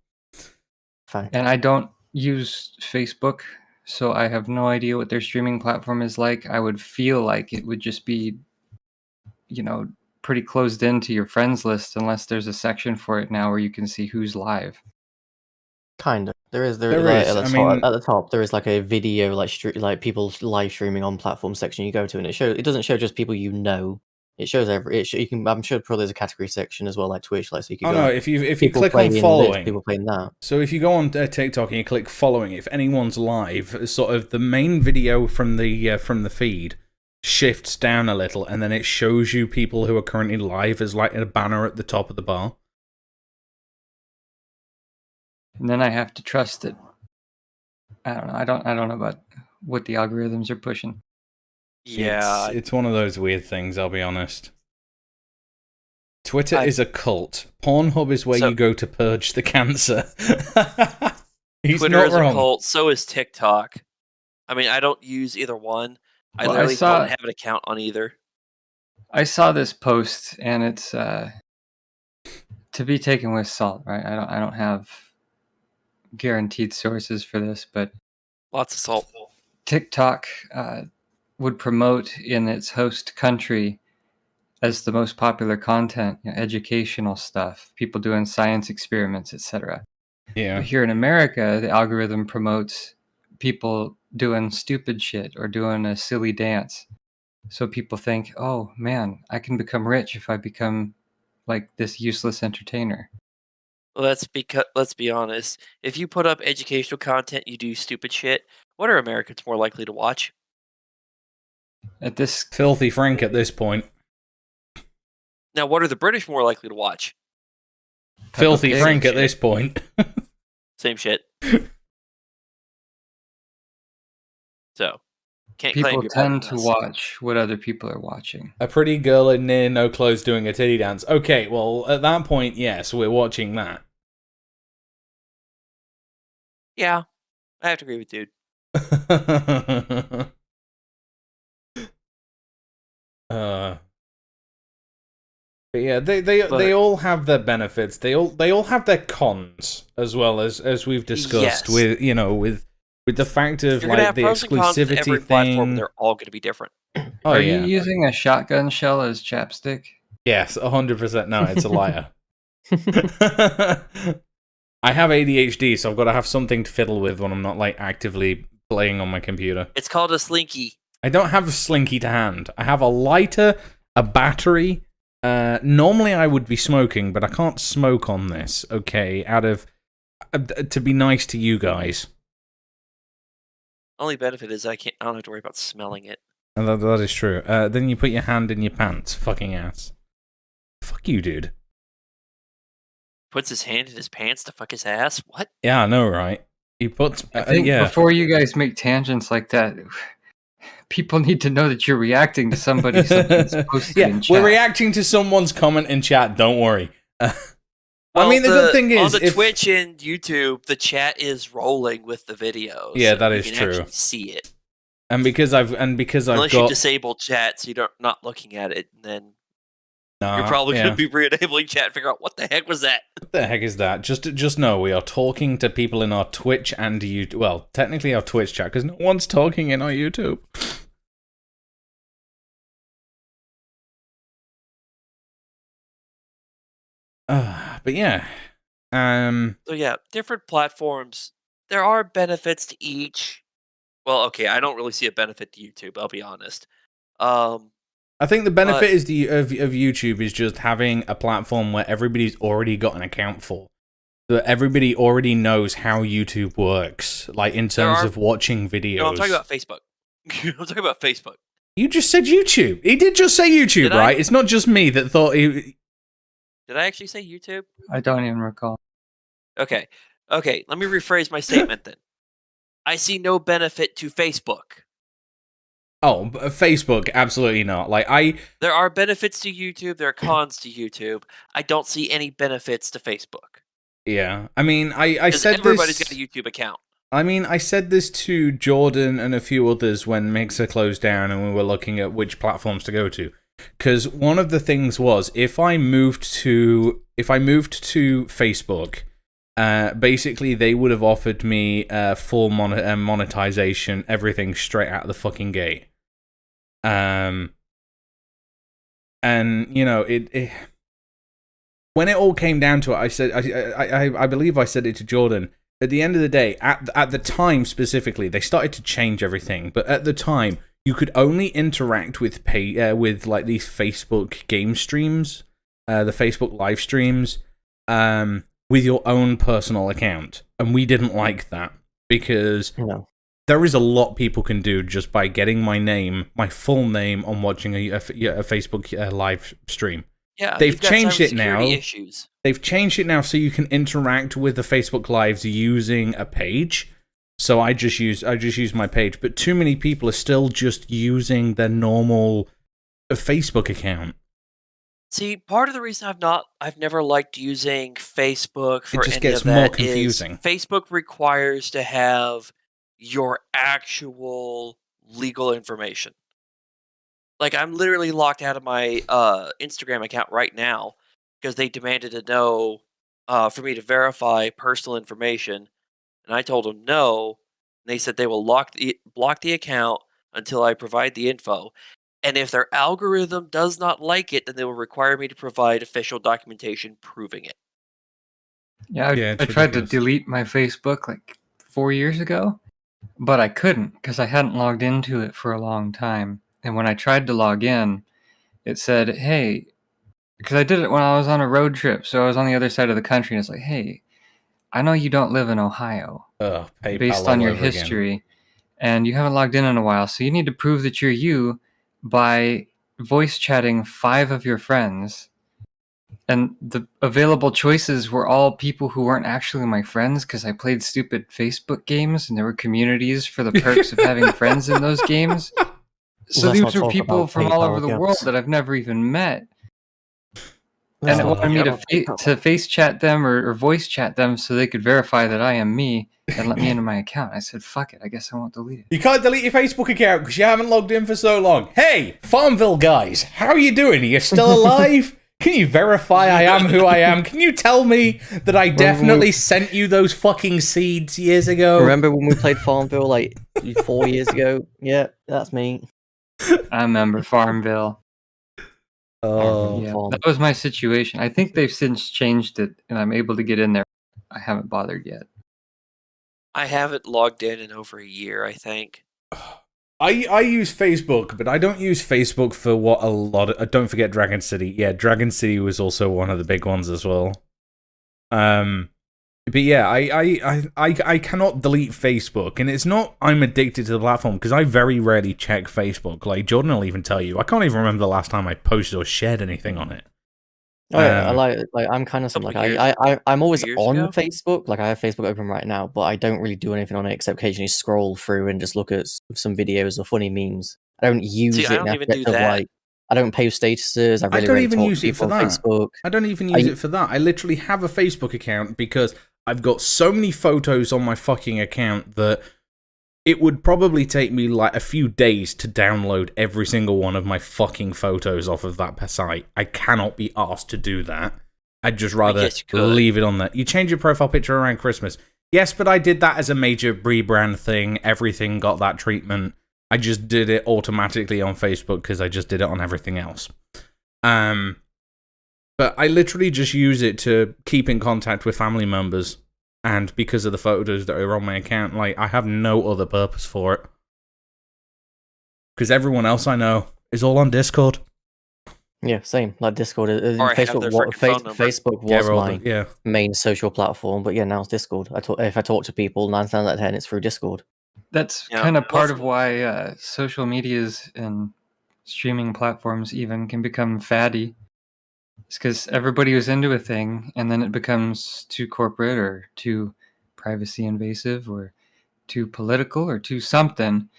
Fine. And I don't use Facebook, so I have no idea what their streaming platform is like. I would feel like it would just be, pretty closed into your friends list, unless there's a section for it now where you can see who's live. Kind of. There is. There Like, is. at the top, there is like a video, like people live streaming on platform section you go to, and it doesn't show just people you know. It shows I'm sure probably there's a category section as well, like Twitch, like so you can. Oh go, no! like, If you people click on playing following, this, people playing that. so if you go on TikTok and you click following, if anyone's live, sort of the main video from the feed shifts down a little, and then it shows you people who are currently live as like a banner at the top of the bar. And then I have to trust it. I don't know. I don't know about what the algorithms are pushing. Yeah. It's one of those weird things, I'll be honest. Twitter I- is a cult. Pornhub is where So- you go to purge the cancer. He's Twitter not is wrong. a cult. So is TikTok. I mean, I don't use either one. I Well, I literally saw- don't have an account on either. I saw this post, and it's to be taken with salt, right? I don't have guaranteed sources for this, but Lots of salt. TikTok would promote in its host country as the most popular content, educational stuff, people doing science experiments, etc. Yeah. But here in America, the algorithm promotes people doing stupid shit or doing a silly dance. So people think, oh man, I can become rich if I become like this useless entertainer. Well, let's be honest. If you put up educational content, you do stupid shit. What are Americans more likely to watch? At this, Filthy Frank at this point. Now, what are the British more likely to watch? Filthy Pig. Frank at Shit. this point. Same shit. So, can't claim people you're better tend than to us. watch what other people are watching. A pretty girl in near no clothes doing a titty dance. Okay, well, at that point, yes, we're watching that. Yeah, I have to agree with dude. But yeah, they all have their benefits. They all have their cons as well, as we've discussed. Yes. With with the fact of You're gonna like have the pros and cons to exclusivity every platform, thing. and they're all gonna be different. Oh Are yeah, you using a shotgun shell as chapstick? yes, 100%. No, it's a liar. I have ADHD, so I've got to have something to fiddle with when I'm not like actively playing on my computer. It's called a slinky. I don't have a slinky to hand. I have a lighter, a battery. Normally I would be smoking, but I can't smoke on this. Okay, out of to be nice to you guys. Only benefit is I don't have to worry about smelling it. And that is true. Then you put your hand in your pants, fucking ass. Fuck you, dude. Puts his hand in his pants to fuck his ass. What? Yeah, I know, right? He puts. I think yeah. before you guys make tangents like that, people need to know that you're reacting to somebody's posted Yeah, in chat. we're reacting to someone's comment in chat. Don't worry. I mean, the good thing is on the if- Twitch and YouTube, the chat is rolling with the videos. Yeah, so that you is can true. actually see it. And because I've Unless you got disable chat, so you're not looking at it, then Nah, you're probably yeah. going to be re-enabling chat and figure out what the heck was that. What the heck is that? Just know we are talking to people in our Twitch and YouTube. Well, technically our Twitch chat, because no one's talking in our YouTube. But yeah. So yeah, different platforms. There are benefits to each. Well, okay, I don't really see a benefit to YouTube. I'll be honest. I think the benefit is of YouTube is just having a platform where everybody's already got an account for. That everybody already knows how YouTube works, like in terms of watching videos. No, I'm talking about Facebook. I'm talking about Facebook. You just said YouTube. He did just say YouTube, Did I? right? It's not just me that thought he... Did I actually say YouTube? I don't even recall. Okay. Okay, let me rephrase my statement then. I see no benefit to Facebook. Oh, Facebook, absolutely not. There are benefits to YouTube, there are cons to YouTube. I don't see any benefits to Facebook. Yeah. I mean, I 'Cause said everybody's this... got a YouTube account. I mean, I said this to Jordan and a few others when Mixer closed down and we were looking at which platforms to go to. Because one of the things was, if I moved to Facebook, basically they would have offered me full monetization, everything straight out of the fucking gate. And you know, it when it all came down to it, I said, I believe I said it to Jordan. At the end of the day, at the time specifically, they started to change everything. But at the time, you could only interact with like these Facebook game streams, the Facebook live streams, with your own personal account, and we didn't like that because there is a lot people can do just by getting my full name, on watching a Facebook live stream. Yeah, They've changed it now. Issues. They've changed it now so you can interact with the Facebook Lives using a page. So I just use my page, but too many people are still just using their normal Facebook account. See, part of the reason I've never liked using Facebook for It just any gets of that more confusing. is Facebook requires to have your actual legal information. Like, I'm literally locked out of my Instagram account right now because they demanded to know for me to verify personal information, and I told them no. they said they will block the account until I provide the info. And if their algorithm does not like it, then they will require me to provide official documentation proving it. Yeah, I tried to delete my Facebook like 4 years ago, but I couldn't because I hadn't logged into it for a long time. And when I tried to log in, it said, hey, because I did it when I was on a road trip. So I was on the other side of the country, and it's like, hey, I know you don't live in Ohio based on your history, and you haven't logged in a while. So you need to prove that you're you by voice chatting 5 of your friends. And the available choices were all people who weren't actually my friends because I played stupid Facebook games and there were communities for the perks of having friends in those games. So these were people from all over the world that I've never even met. And it wanted me to face chat them or voice chat them so they could verify that I am me and let me into my account. I said, fuck it, I guess I won't delete it. You can't delete your Facebook account because you haven't logged in for so long. Hey, Farmville guys, how are you doing? Are you still alive? Can you verify I am who I am? Can you tell me that I definitely sent you those fucking seeds years ago? Remember when we played Farmville like 4 years ago? Yeah, that's me. I remember Farmville. Oh, yeah, that was my situation. I think they've since changed it, and I'm able to get in there. I haven't bothered yet. I haven't logged in over a year, I think. I use Facebook, but I don't use Facebook for what a lot of... don't forget Dragon City. Yeah, Dragon City was also one of the big ones as well. But yeah, I cannot delete Facebook, and it's not I'm addicted to the platform, because I very rarely check Facebook. Like, Jordan will even tell you, I can't even remember the last time I posted or shared anything on it. Oh yeah, I'm kind of like I'm always on Facebook. Like I have Facebook open right now, but I don't really do anything on it except occasionally scroll through and just look at some videos or funny memes. I don't use it. I don't even do that. I don't post statuses. I don't even use it for that. Facebook. I don't even use it for that. I literally have a Facebook account because I've got so many photos on my fucking account that it would probably take me like a few days to download every single one of my fucking photos off of that site. I cannot be asked to do that. I'd just rather leave it on there. You change your profile picture around Christmas. Yes, but I did that as a major rebrand thing. Everything got that treatment. I just did it automatically on Facebook because I just did it on everything else. But I literally just use it to keep in contact with family members. And because of the photos that are on my account, like, I have no other purpose for it. Because everyone else I know is all on Discord. Yeah, same. Like Discord. Facebook was my main social platform, but yeah, now it's Discord. If I talk to people, 9 times out of 10, it's through Discord. That's kind of part of why social medias and streaming platforms even can become faddy. It's because everybody was into a thing, and then it becomes too corporate or too privacy invasive or too political or too something,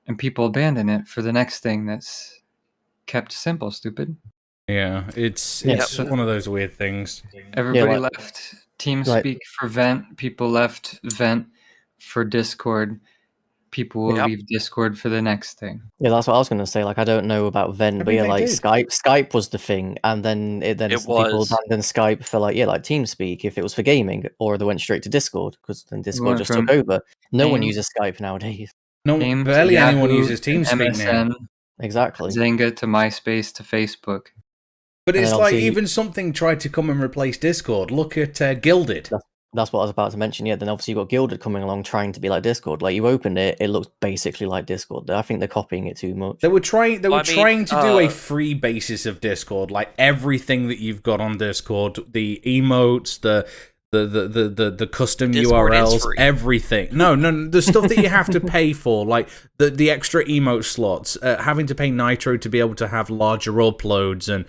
and people abandon it for the next thing that's kept simple, stupid. Yeah, it's one of those weird things. Everybody left TeamSpeak for Vent. People left Vent for Discord. People will leave Discord for the next thing. Yeah, that's what I was going to say. Like, I don't know about Vent, but yeah, like Skype was the thing, and then people abandoned Skype for like TeamSpeak if it was for gaming, or they went straight to Discord because then Discord just took over. No one uses Skype nowadays. No, barely anyone uses TeamSpeak now. Exactly. Zynga to MySpace to Facebook. But it's like even something tried to come and replace Discord. Look at Gilded. That's what I was about to mention. Yeah, then obviously you got Gilded coming along trying to be like Discord. Like, you open it, it looks basically like Discord. I think they're copying it too much. They were trying to do a free basis of Discord, like everything that you've got on Discord, the emotes, the custom Discord URLs, everything. No, the stuff that you have to pay for, like the extra emote slots, having to pay Nitro to be able to have larger uploads and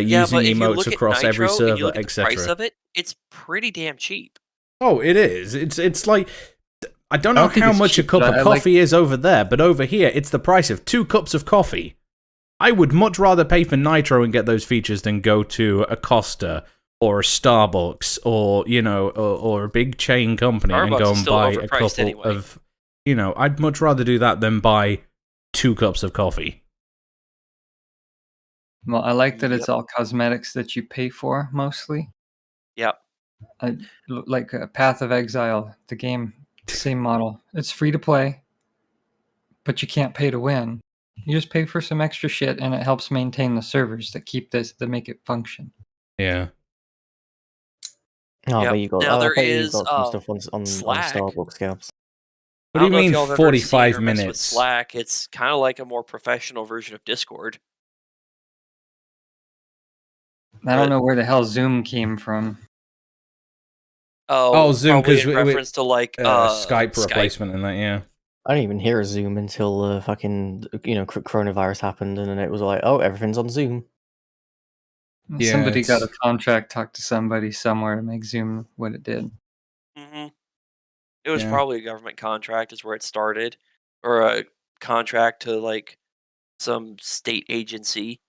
using emotes across every server, etc. The price of it, it's pretty damn cheap. Oh, it is. It's like, I don't know how much a cup of coffee is over there, but over here, it's the price of 2 cups of coffee. I would much rather pay for Nitro and get those features than go to a Costa or a Starbucks or, or a big chain company and go and buy a couple of, I'd much rather do that than buy 2 cups of coffee. Well, I like that it's all cosmetics that you pay for, mostly. Yep. Like Path of Exile, the game Same model. It's free to play, but you can't pay to win. You just pay for some extra shit, and it helps maintain the servers that make it function. Yeah. Oh, Yep. but you got. Now I there bet you've is, got some stuff on Slack. Starbucks Scabs. What I do don't you know if mean y'all have ever seen 45 or messed with minutes? Slack. It's kind of like a more professional version of Discord. I don't know where the hell Zoom came from. Oh, Zoom, probably 'cause in reference to like Skype replacement and that, yeah. I didn't even hear a Zoom until fucking coronavirus happened, and then it was like, oh, everything's on Zoom. Yeah, Somebody got a it's- contract, talked to somebody somewhere to make Zoom what it did. Mm-hmm. It was Yeah. probably a government contract is where it started, or a contract to like some state agency.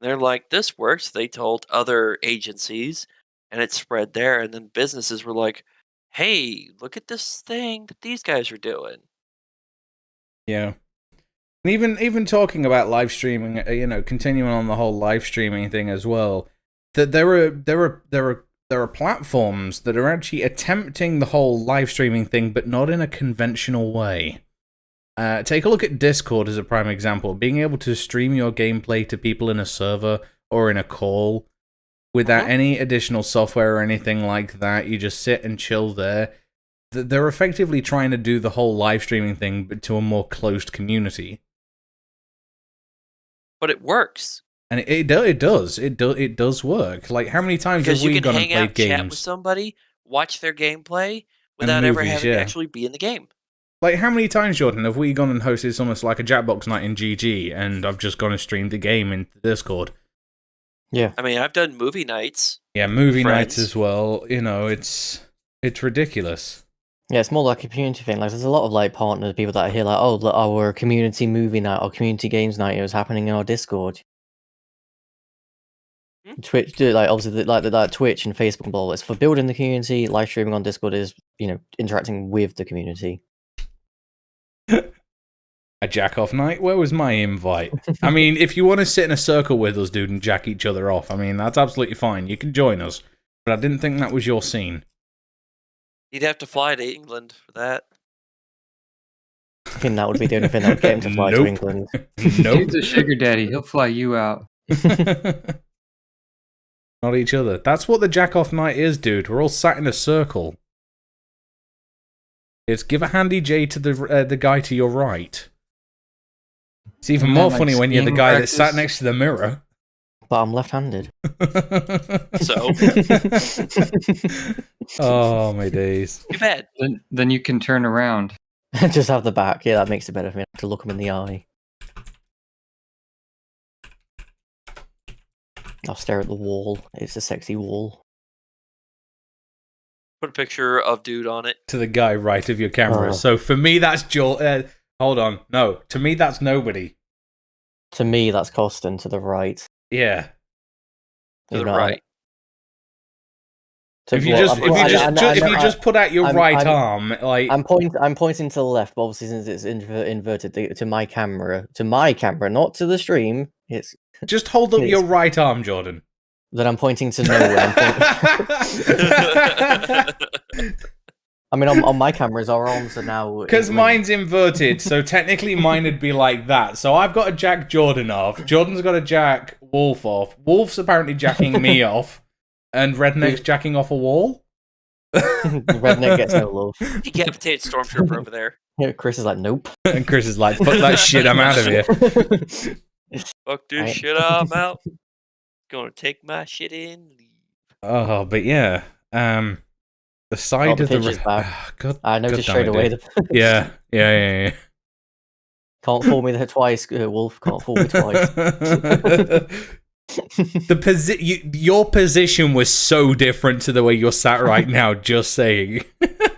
They're like, this works. They told other agencies, and it spread there. And then businesses were like, hey, look at this thing that these guys are doing. Yeah. And even talking about live streaming, continuing on the whole live streaming thing as well, that there are platforms that are actually attempting the whole live streaming thing, but not in a conventional way. Take a look at Discord as a prime example. Being able to stream your gameplay to people in a server or in a call without any additional software or anything like that. You just sit and chill there. They're effectively trying to do the whole live streaming thing, but to a more closed community. But it works. And it does work. Like, how many times Because have we you can gone and hang out, played chat with games? somebody, watch their gameplay without ever movies, having yeah. to actually be in the game. Like, how many times, Jordan, have we gone and hosted almost like a Jackbox night in GG, and I've just gone and streamed the game in Discord? Yeah. I mean, I've done movie nights. Yeah, movie nights Friends. as well. It's ridiculous. Yeah, it's more like a community thing. Like, there's a lot of like partners, people that are here, like, oh, look, our community movie night or community games night is happening in our Discord. Twitch, like obviously, like Twitch and Facebook and all. It's for building the community. Live streaming on Discord is, interacting with the community. A jack-off night? Where was my invite? I mean, if you want to sit in a circle with us, dude, and jack each other off, I mean, that's absolutely fine. You can join us. But I didn't think that was your scene. You'd have to fly to England for that. I think that would be the only thing that would get him to fly to Nope. England. Nope. He's a sugar daddy. He'll fly you out. Not each other. That's what the jack-off night is, dude. We're all sat in a circle. It's give a handy J to the guy to your right. It's even And more then, funny like, when you're the skiing guy that practice. sat next to the mirror. But I'm left-handed. So, Oh, my days. too bad. Then you can turn around. Just have the back. Yeah, that makes it better for me to look him in the eye. I'll stare at the wall. It's a sexy wall. Put a picture of dude on it. To the guy right of your camera. Oh. So for me, that's Joel. Hold on. No. To me, that's nobody. To me, that's Costin to the right. Yeah. To You the know, right. to- If you well, just put out your I'm- right I'm- arm, like I'm pointing to the left, but obviously since it's inverted to my camera, not to the stream. It's just hold up your right arm, Jordan. that I'm pointing to nowhere. I mean, on my cameras, our arms are now Because mine's inverted, so technically mine would be like that. So I've got to jack Jordan off. Jordan's got to jack Wolf off. Wolf's apparently jacking me off. And Redneck's jacking off a wall. Redneck gets no love. Decapitated stormtrooper over there. Yeah, Chris is like, nope. And Chris is like, fuck that shit, I'm out of here. Fuck this Right. shit, I'm out. Gonna take my shit in and leave. Oh, but yeah. The side the of the... pitch is back. God, I noticed God straight damn away. it, dude. Yeah. Can't fool me there twice, Wolf. Can't fool me twice. Your position was so different to the way you're sat right now, just saying.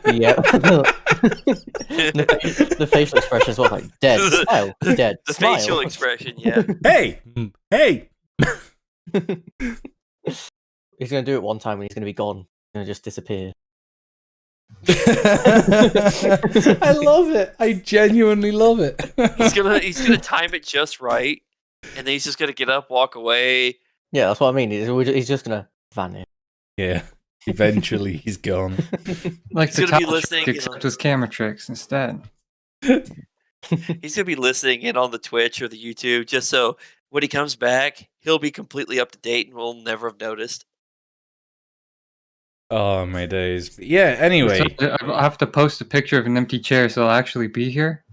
Yeah. the facial expression is what, like dead, smile, dead, The smile. facial expression, yeah. Hey! He's gonna do it one time and he's gonna be gone. He's gonna just disappear. I love it. I genuinely love it. He's gonna time it just right, and then he's just gonna get up, walk away. Yeah, that's what I mean. He's just gonna vanish. Yeah. Eventually, he's gone. Like He's the gonna be title listening, trick, you know. except with camera tricks instead. He's gonna be listening in on the Twitch or the YouTube, just so when he comes back, he'll be completely up to date and we'll never have noticed. Oh my days. But yeah. Anyway, I have to post a picture of an empty chair, so I'll actually be here.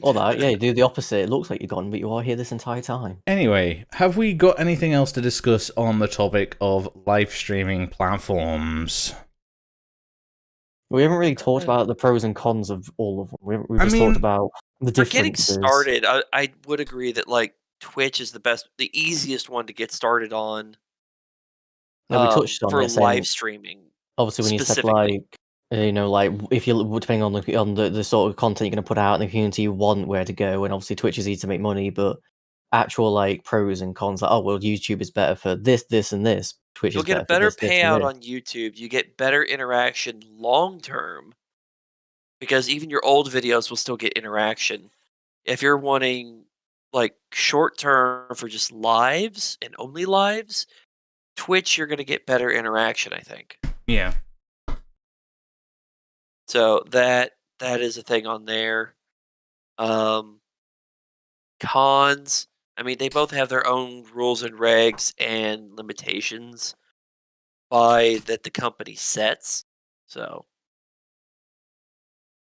Or that, yeah, you do the opposite. It looks like you're gone, but you are here this entire time. Anyway, have we got anything else to discuss on the topic of live streaming platforms? We haven't really talked about the pros and cons of all of them. We've I just mean, talked about the For getting differences. started, I would agree that like Twitch is the easiest one to get started on. Yeah, we touched on for it, saying, live streaming. obviously, when you said specifically. like if you depending on the sort of content you're going to put out and the community you want where to go, and obviously Twitch is easy to make money, but actual like pros and cons, like, oh well, YouTube is better for this, and this. Twitch You'll is get a better better for this, and payout this. on YouTube. You get better interaction long term because even your old videos will still get interaction. If you're wanting like short term for just lives and only lives, Twitch you're going to get better interaction, I think. Yeah. So that is a thing on there. Cons, I mean, they both have their own rules and regs and limitations that the company sets. So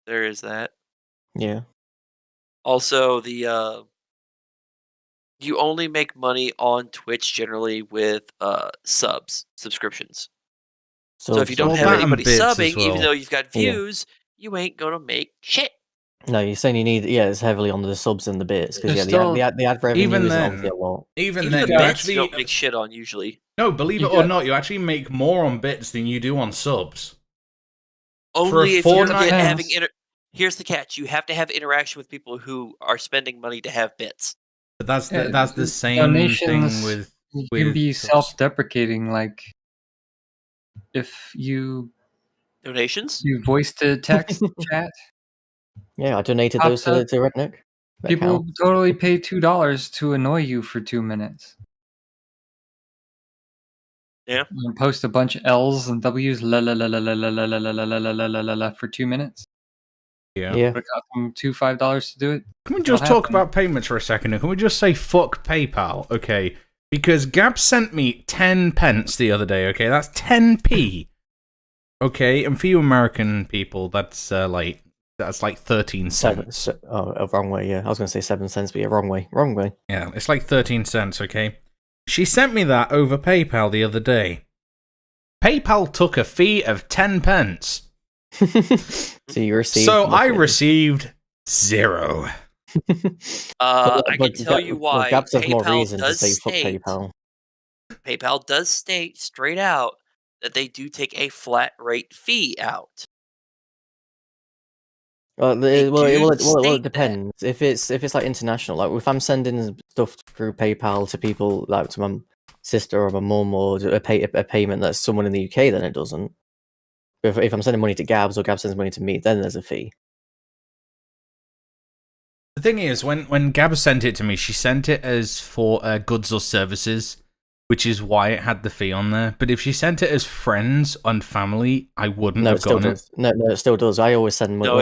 there is that. Yeah. Also, you only make money on Twitch generally with subscriptions. So if you don't have that and anybody bits as subbing, even well. though you've got Yeah. views, you ain't gonna make shit. No, you're saying you need, it's heavily on the subs and the bits, because There's the ad revenue even is then, obviously a lot. Even Even then, the you bits actually you don't make shit on usually. no, believe You it or got- not, you actually make more on bits than you do on subs. Only if you're fortnight- having Here's the catch: you have to have interaction with people who are spending money to have bits. But that's Yeah, the same donations, thing with You can be subs. self-deprecating, like if you Donations. voice to text chat. Yeah, I donated Pops those up. to Redneck. People totally pay $2 to annoy you for 2 minutes. Yeah. And post a bunch of L's and W's la la la la la la la la la la la la la la la for 2 minutes. Yeah. Yeah. Would it cost them $5 to do it? Can we just talk about payments for a second? Can we just say fuck PayPal? Okay. Because Gab sent me 10 pence the other day, okay? That's 10p. Okay, and for you American people, that's like 13 cents. Wrong way, yeah. I was going to say 7 cents, but yeah, wrong way. Wrong way. Yeah, it's like 13 cents, okay? She sent me that over PayPal the other day. PayPal took a fee of 10 pence. So you received. So I received 0. I can tell you why. Gabs have more PayPal reason to does say fuck state. PayPal. PayPal does state straight out that they do take a flat rate fee out. It depends. If it's like international, like if I'm sending stuff through PayPal to people, like to my sister or my mum, or a payment that's someone in the UK, then it doesn't. But if I'm sending money to Gabs or Gabs sends money to me, then there's a fee. The thing is, when Gab sent it to me, she sent it as for goods or services, which is why it had the fee on there. But if she sent it as friends and family, I wouldn't have gotten it. No, it still does. I always send money No,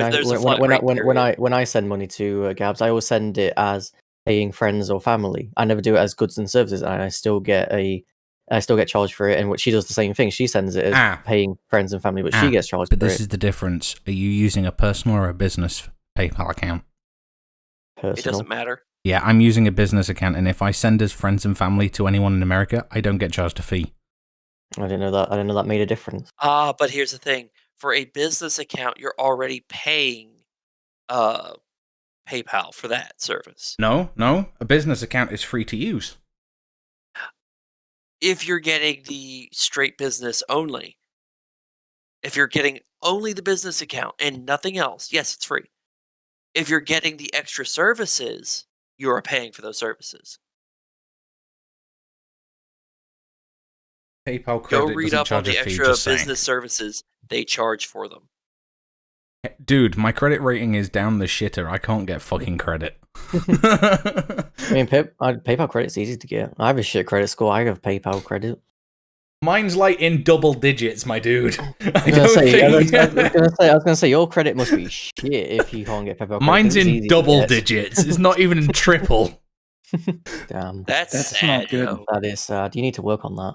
when I send money to Gabs. I always send it as paying friends or family. I never do it as goods and services, and I still get charged for it. And what she does the same thing. She sends it as paying friends and family, but she gets charged. But this is the difference. Are you using a personal or a business PayPal account? Personal. It doesn't matter. Yeah, I'm using a business account, and if I send as friends and family to anyone in America, I don't get charged a fee. I didn't know that. I didn't know that made a difference. But here's the thing: for a business account, you're already paying PayPal for that service. No, a business account is free to use. If you're getting the straight business only, if you're getting only the business account and nothing else, yes, it's free. If you're getting the extra services, you are paying for those services. PayPal credit Go read doesn't up on charge a the fee, extra just saying. business services they charge for them. Dude, my credit rating is down the shitter. I can't get fucking credit. I mean, PayPal credit's easy to get. I have a shit credit score. I have PayPal credit. Mine's like in double digits, my dude. I was gonna say your credit must be shit if you can't get paid by credit. Mine's 'cause it's in easy to double get. digits. It's not even in triple. Damn, That's That's sad, not good. yo. that is sad. You need to work on that.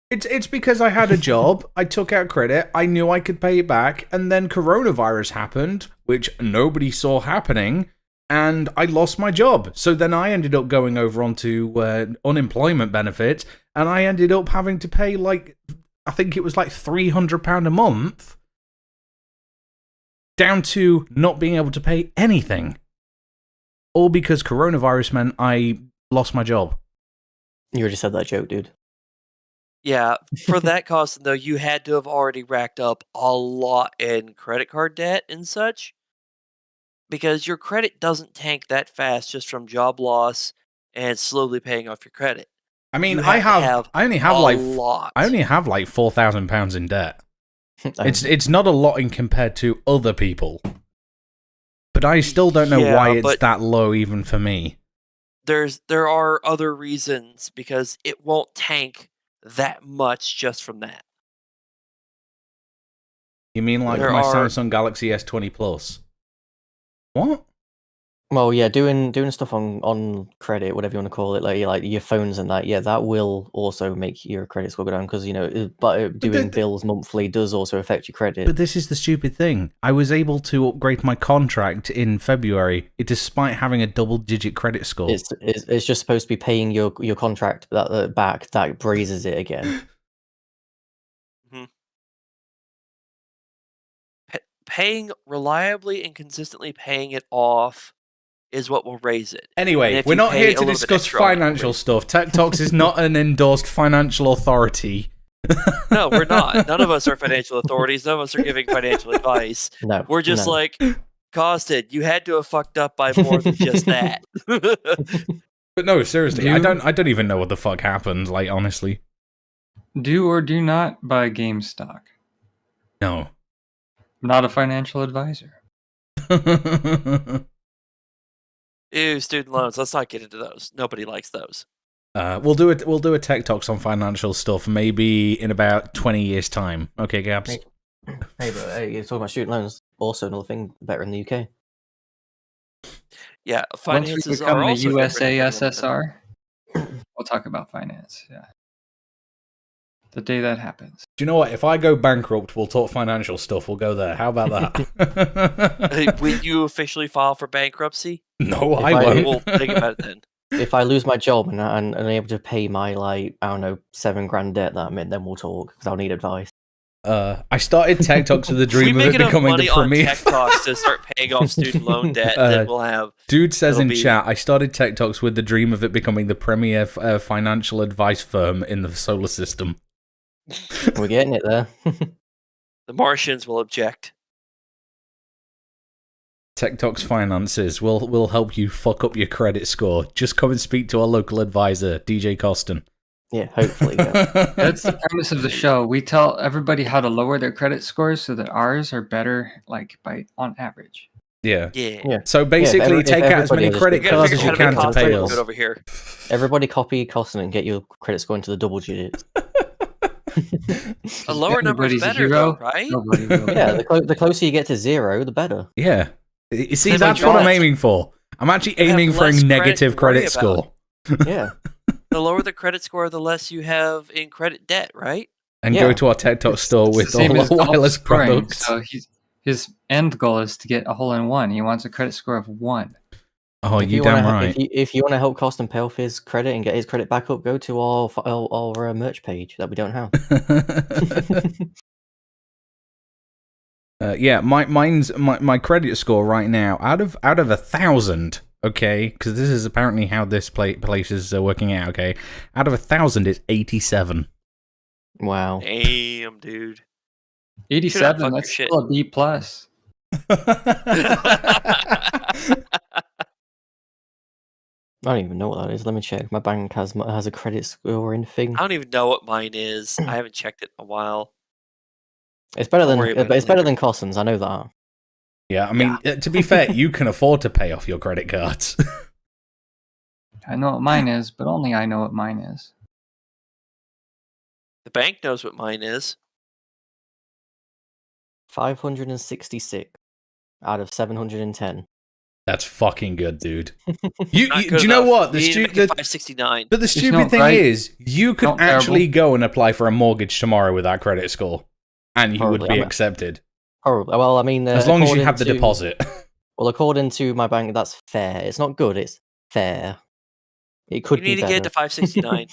It's because I had a job, I took out credit, I knew I could pay it back, and then coronavirus happened, which nobody saw happening, and I lost my job. So then I ended up going over onto unemployment benefits, and I ended up having to pay I think it was like £300 a month, down to not being able to pay anything. All because coronavirus meant I lost my job. You already said that joke, dude. Yeah, for that cost, though, you had to have already racked up a lot in credit card debt and such, because your credit doesn't tank that fast just from job loss and slowly paying off your credit. I mean, You I have to only a have lot. like £4,000 in debt. It's not a lot in compared to other people, but I still don't know why it's that low even for me. There are other reasons, because it won't tank that much just from that. You mean like my Samsung Galaxy S20 Plus? What? Well, yeah, doing stuff on credit, whatever you want to call it, like your phones and that. Yeah, that will also make your credit score go down because doing bills monthly does also affect your credit. But this is the stupid thing. I was able to upgrade my contract in February, despite having a double-digit credit score. It's just supposed to be paying your contract back. That raises it again. Mm-hmm. Paying reliably and consistently paying it off is what will raise it. Anyway, we're not here to discuss financial stuff. TekTox is not an endorsed financial authority. No, we're not. None of us are financial authorities. None of us are giving financial advice. No, we're just like, Costed, you had to have fucked up by more than just that. But no, seriously, I don't even know what the fuck happened, like, honestly. Do or do not buy GameStop. No. I'm not a financial advisor. Ew, student loans. Let's not get into those. Nobody likes those. We'll do a TekTox on financial stuff maybe in about 20 years' time. Okay, Gabs? Hey, but you're talking about student loans. Also, another thing better in the UK. Yeah, finances Once we are become also the USA different. SSR, we'll talk about finance. Yeah, the day that happens. Do you know what? If I go bankrupt, we'll talk financial stuff. We'll go there. How about that? Will you officially file for bankruptcy? No, I won't. We'll think about it then. If I lose my job and I'm able to pay my $7,000 debt that I'm in, then we'll talk because I'll need advice. I started TekTox with the dream of it becoming the premier. TekTox to start paying off student loan debt, then we'll have. Dude says in chat, I started TekTox with the dream of it becoming the premier financial advice firm in the solar system. We're getting it there. The Martians will object. TekTox Finances will help you fuck up your credit score. Just come and speak to our local advisor, DJ Costin. Yeah, hopefully. Yeah. That's the premise of the show. We tell everybody how to lower their credit scores so that ours are better, on average. Yeah. Yeah. So basically, take out as many credit cards as you can to pay us. Over here. Everybody copy Costin and get your credit score into the double digits. A lower number is better, though, right? Yeah, the closer you get to 0, the better. Yeah. You see, that's what I'm aiming for. I'm actually aiming for a negative credit score. Yeah. The lower the credit score, the less you have in credit debt, right? And go to our TekTox store with all the wireless products. So his end goal is to get a hole-in-one. He wants a credit score of 1. Oh, you damn right. If you want to help Costin pay off his credit and get his credit back up, go to our merch page that we don't have. Yeah, my credit score right now out of 1,000. Okay, because this is apparently how this place is working out. Okay, out of 1,000, it's 87. Wow. Damn, dude. 87. That's still a B+. I don't even know what that is. Let me check. My bank has a credit scoring thing. I don't even know what mine is. I haven't checked it in a while. It's better than Costin's. I know that. Yeah, I mean, to be fair, you can afford to pay off your credit cards. I know what mine is, but only I know what mine is. The bank knows what mine is. 566 out of 710. That's fucking good, dude. Not Do good you know enough. what? You need to make it 569. But the stupid not thing right. is, you could Not actually terrible. go and apply for a mortgage tomorrow with that credit score, and you would Probably, be I mean- accepted. Probably. Well, I mean, As long as you according have the to- deposit. Well, according to my bank, that's fair. It's not good. It's fair. It could You need be to better. get to 569.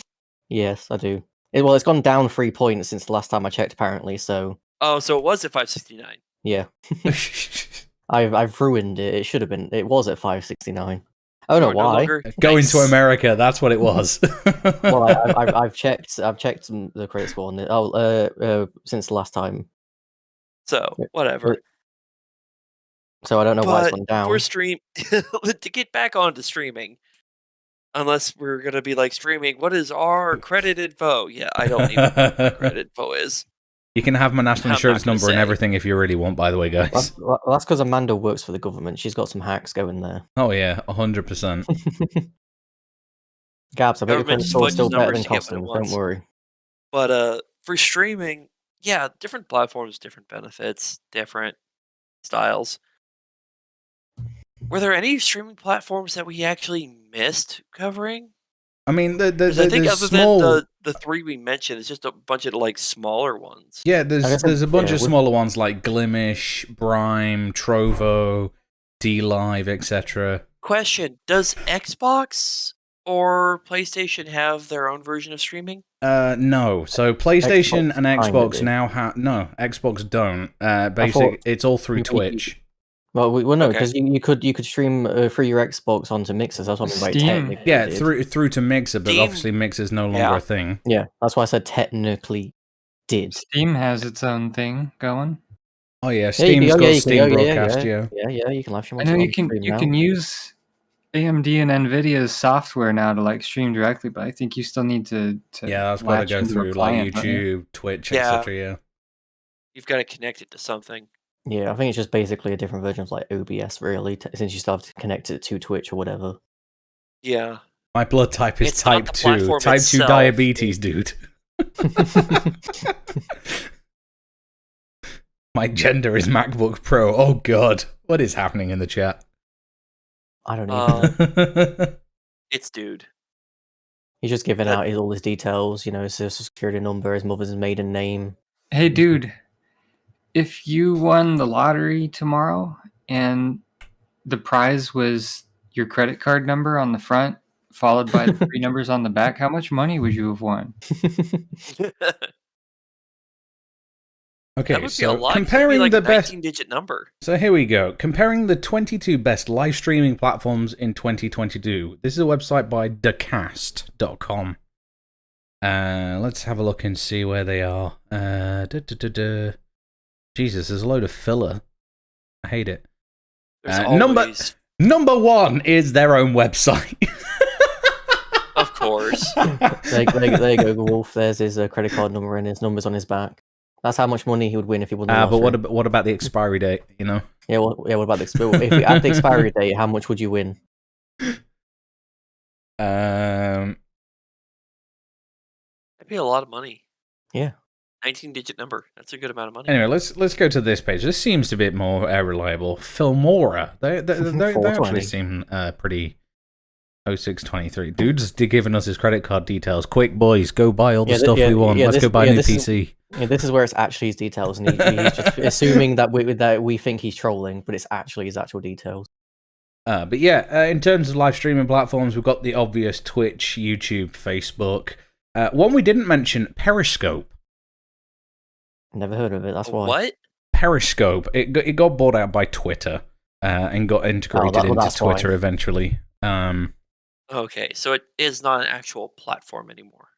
Yes, I do. It's gone down 3 points since the last time I checked, apparently. So Oh, so it was at 569. yeah, I've ruined it. It should have been. It was at 569. I don't know You are no why. longer Going nice. to America, that's what it was. Well, I've checked. I've checked the credit score on it. Since the last time. So, Yeah, whatever. So I don't know why it's But gone down. for stream, to get back onto streaming, unless we're going to be like streaming, what is our credit info? Yeah, I don't even know what my credit info is. You can have my national I'm not insurance gonna number and say. everything if you really want, by the way, guys. Well, that's because Amanda works for the government. She's got some hacks going there. Oh, yeah, 100%. Gabs, I bet your Government credit just score is fudges still better numbers than to get what it Costin's. Don't wants. worry. But for streaming, yeah, different platforms, different benefits, different styles. Were there any streaming platforms that we actually missed covering? I mean, the 'Cause I think the other small... than the three we mentioned, it's just a bunch of like smaller ones. Yeah, I guess there's a bunch yeah, of with- smaller ones like Glimesh, Brime, Trovo, D-Live, etc. Question: does Xbox or PlayStation have their own version of streaming? No. So PlayStation Xbox and kinda Xbox do. now have... No, Xbox don't. thought It's all through you- Twitch. Well, no, Okay. because you could stream through your Xbox onto Mixers. That's what I mean by Steam. technically. Yeah, did. through to Mixer, but Steam- obviously Mixer's no longer Yeah. a thing. Yeah, that's why I said technically did. Steam has its own thing going. Oh yeah, Yeah, Steam's got you Steam can- Broadcast, yeah. Yeah, you can live stream I on know on you can stream you now. can use AMD and Nvidia's software now to like stream directly, but I think you still need to Yeah, that's got to latch go into a through like client, don't you? YouTube, Twitch, Yeah. etc. Yeah. You've got to connect it to something. Yeah, I think it's just basically a different version of like OBS, really, since you still have to connect it to Twitch or whatever. Yeah. My blood type is It's not type the 2. platform Type 2 itself. diabetes, dude. My gender is MacBook Pro. Oh god. What is happening in the chat? I don't know. It's dude. He's just giving that- out all his details, his social security number, his mother's maiden name. Hey, dude, if you won the lottery tomorrow and the prize was your credit card number on the front, followed by the three numbers on the back, how much money would you have won? Okay, That would be a so lot. It could be comparing like the a best 19-digit number. So here we go. Comparing the 22 best live streaming platforms in 2022. This is a website by thecast.com. Let's have a look and see where they are. Jesus, there's a load of filler. I hate it. There's Number- always, #1 is their own website. of course. There you go, Wolf. There's his credit card number and his numbers on his back. That's how much money he would win if he won the But lottery. what about the expiry date, you know? Yeah, what about the expiry? If you add the expiry date, how much would you win? Um, That'd be a lot of money. Yeah. 19-digit number. That's a good amount of money. anyway, let's go to this page. This seems a bit more reliable. Filmora. They actually 420. seem pretty 0623. Dude's giving us his credit card details. Quick, boys, go buy all the stuff we want. Let's go buy a new PC. This is where it's actually his details, and he's just assuming that we think he's trolling, but it's actually his actual details. But yeah, in terms of live streaming platforms, we've got the obvious Twitch, YouTube, Facebook. One we didn't mention, Periscope. Never heard of it. That's why. What? Periscope. It got bought out by Twitter and got integrated into that's Twitter why. eventually. Okay, so it is not an actual platform anymore.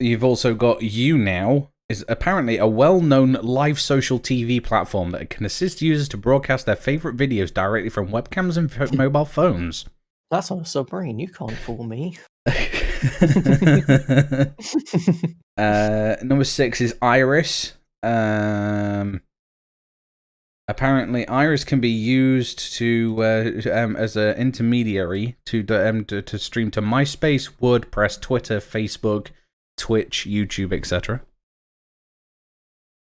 You've also got YouNow, is apparently a well-known live social TV platform that can assist users to broadcast their favorite videos directly from webcams and mobile phones. That's on a submarine. You can't fool me. Number 6 is Iris. Apparently, Iris can be used to as an intermediary to stream to MySpace, WordPress, Twitter, Facebook, Twitch, YouTube, etc.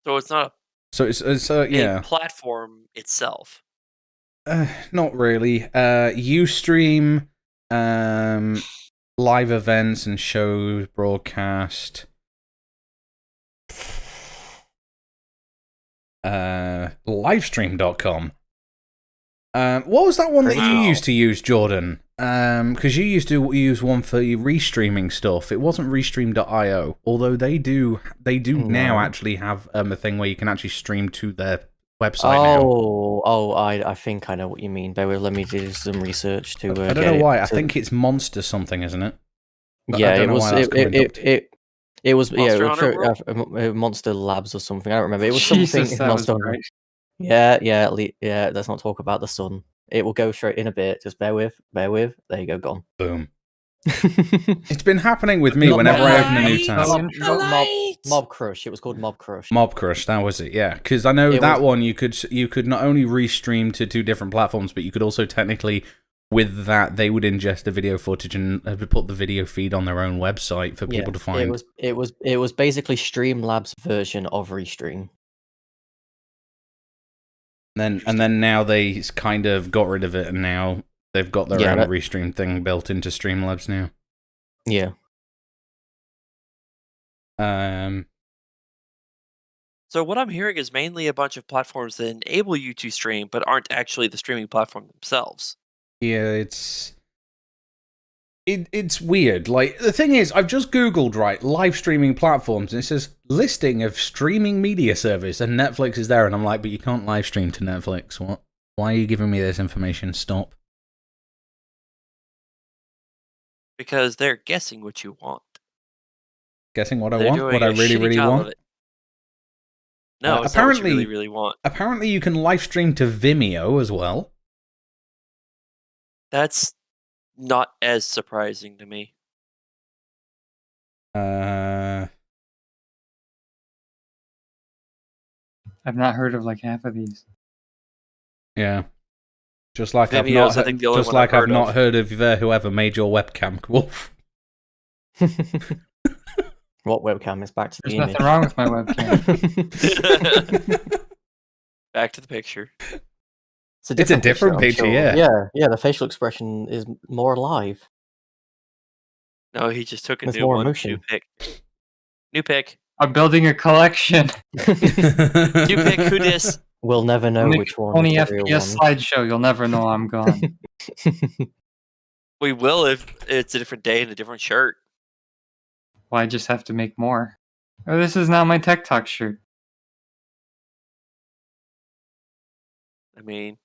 So it's not So it's a platform itself. not really. Ustream, live events and shows broadcast. Livestream.com. What was that one that you used to use, Jordan? Because you used to use one for restreaming stuff. It wasn't restream.io, although they do now actually have a thing where you can actually stream to their website now. I think I know what you mean. Bear with, let me do some research to. I don't know why. I think it's Monster something, isn't it? Yeah, it was. It was Monster Monster Labs or something. I don't remember. It was Jesus, something. that was Monster. great. Yeah. Let's not talk about the sun. It will go straight in a bit. Just bear with. There you go. Gone. Boom. It's been happening with me whenever I open a new tab. Mob Crush. It was called Mob Crush. Mob Crush, that was it. Yeah, because I know one you could not only restream to 2 different platforms, but you could also technically, with that, they would ingest the video footage and put the video feed on their own website for people to find. It was basically Streamlabs' version of Restream. And then now they kind of got rid of it, and now they've got their own Restream thing built into Streamlabs now. Yeah. So what I'm hearing is mainly a bunch of platforms that enable you to stream, but aren't actually the streaming platform themselves. Yeah, it's weird. Like, the thing is, I've just Googled, live streaming platforms, and it says listing of streaming media service, and Netflix is there, and I'm like, but you can't live stream to Netflix. What? Why are you giving me this information? Stop. Because they're guessing what you want. Guessing what I want? What I really, really want? No, it's apparently, not what you really, really want. Apparently you can live stream to Vimeo as well. That's not as surprising to me. I've not heard of like half of these. Yeah. Just like Vimeo's, I've not heard of whoever made your webcam, Wolf. What webcam is back to the There's image? nothing wrong with my webcam. Back to the picture. It's a different picture, yeah. Yeah, the facial expression is more alive. No, he just took a There's new more one. emotion. New pick. I'm building a collection. New pick. Who dis? We'll never know which one. Only is the real FPS one. slideshow. You'll never know I'm gone. We will if it's a different day and a different shirt. Well, I just have to make more. Oh, this is now my TekTox shirt. I mean,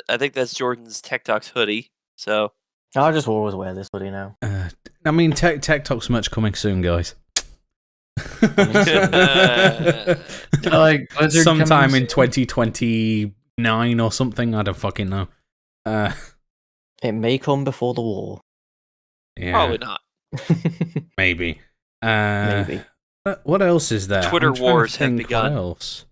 I think that's Jordan's TekTox hoodie. So I just always wear this hoodie now. I mean, TekTox much coming soon, guys. Like sometime in 2029 or something. I don't fucking know. It may come before the war. Yeah, probably not. Maybe. Maybe. What else is there? Twitter wars have begun. What else?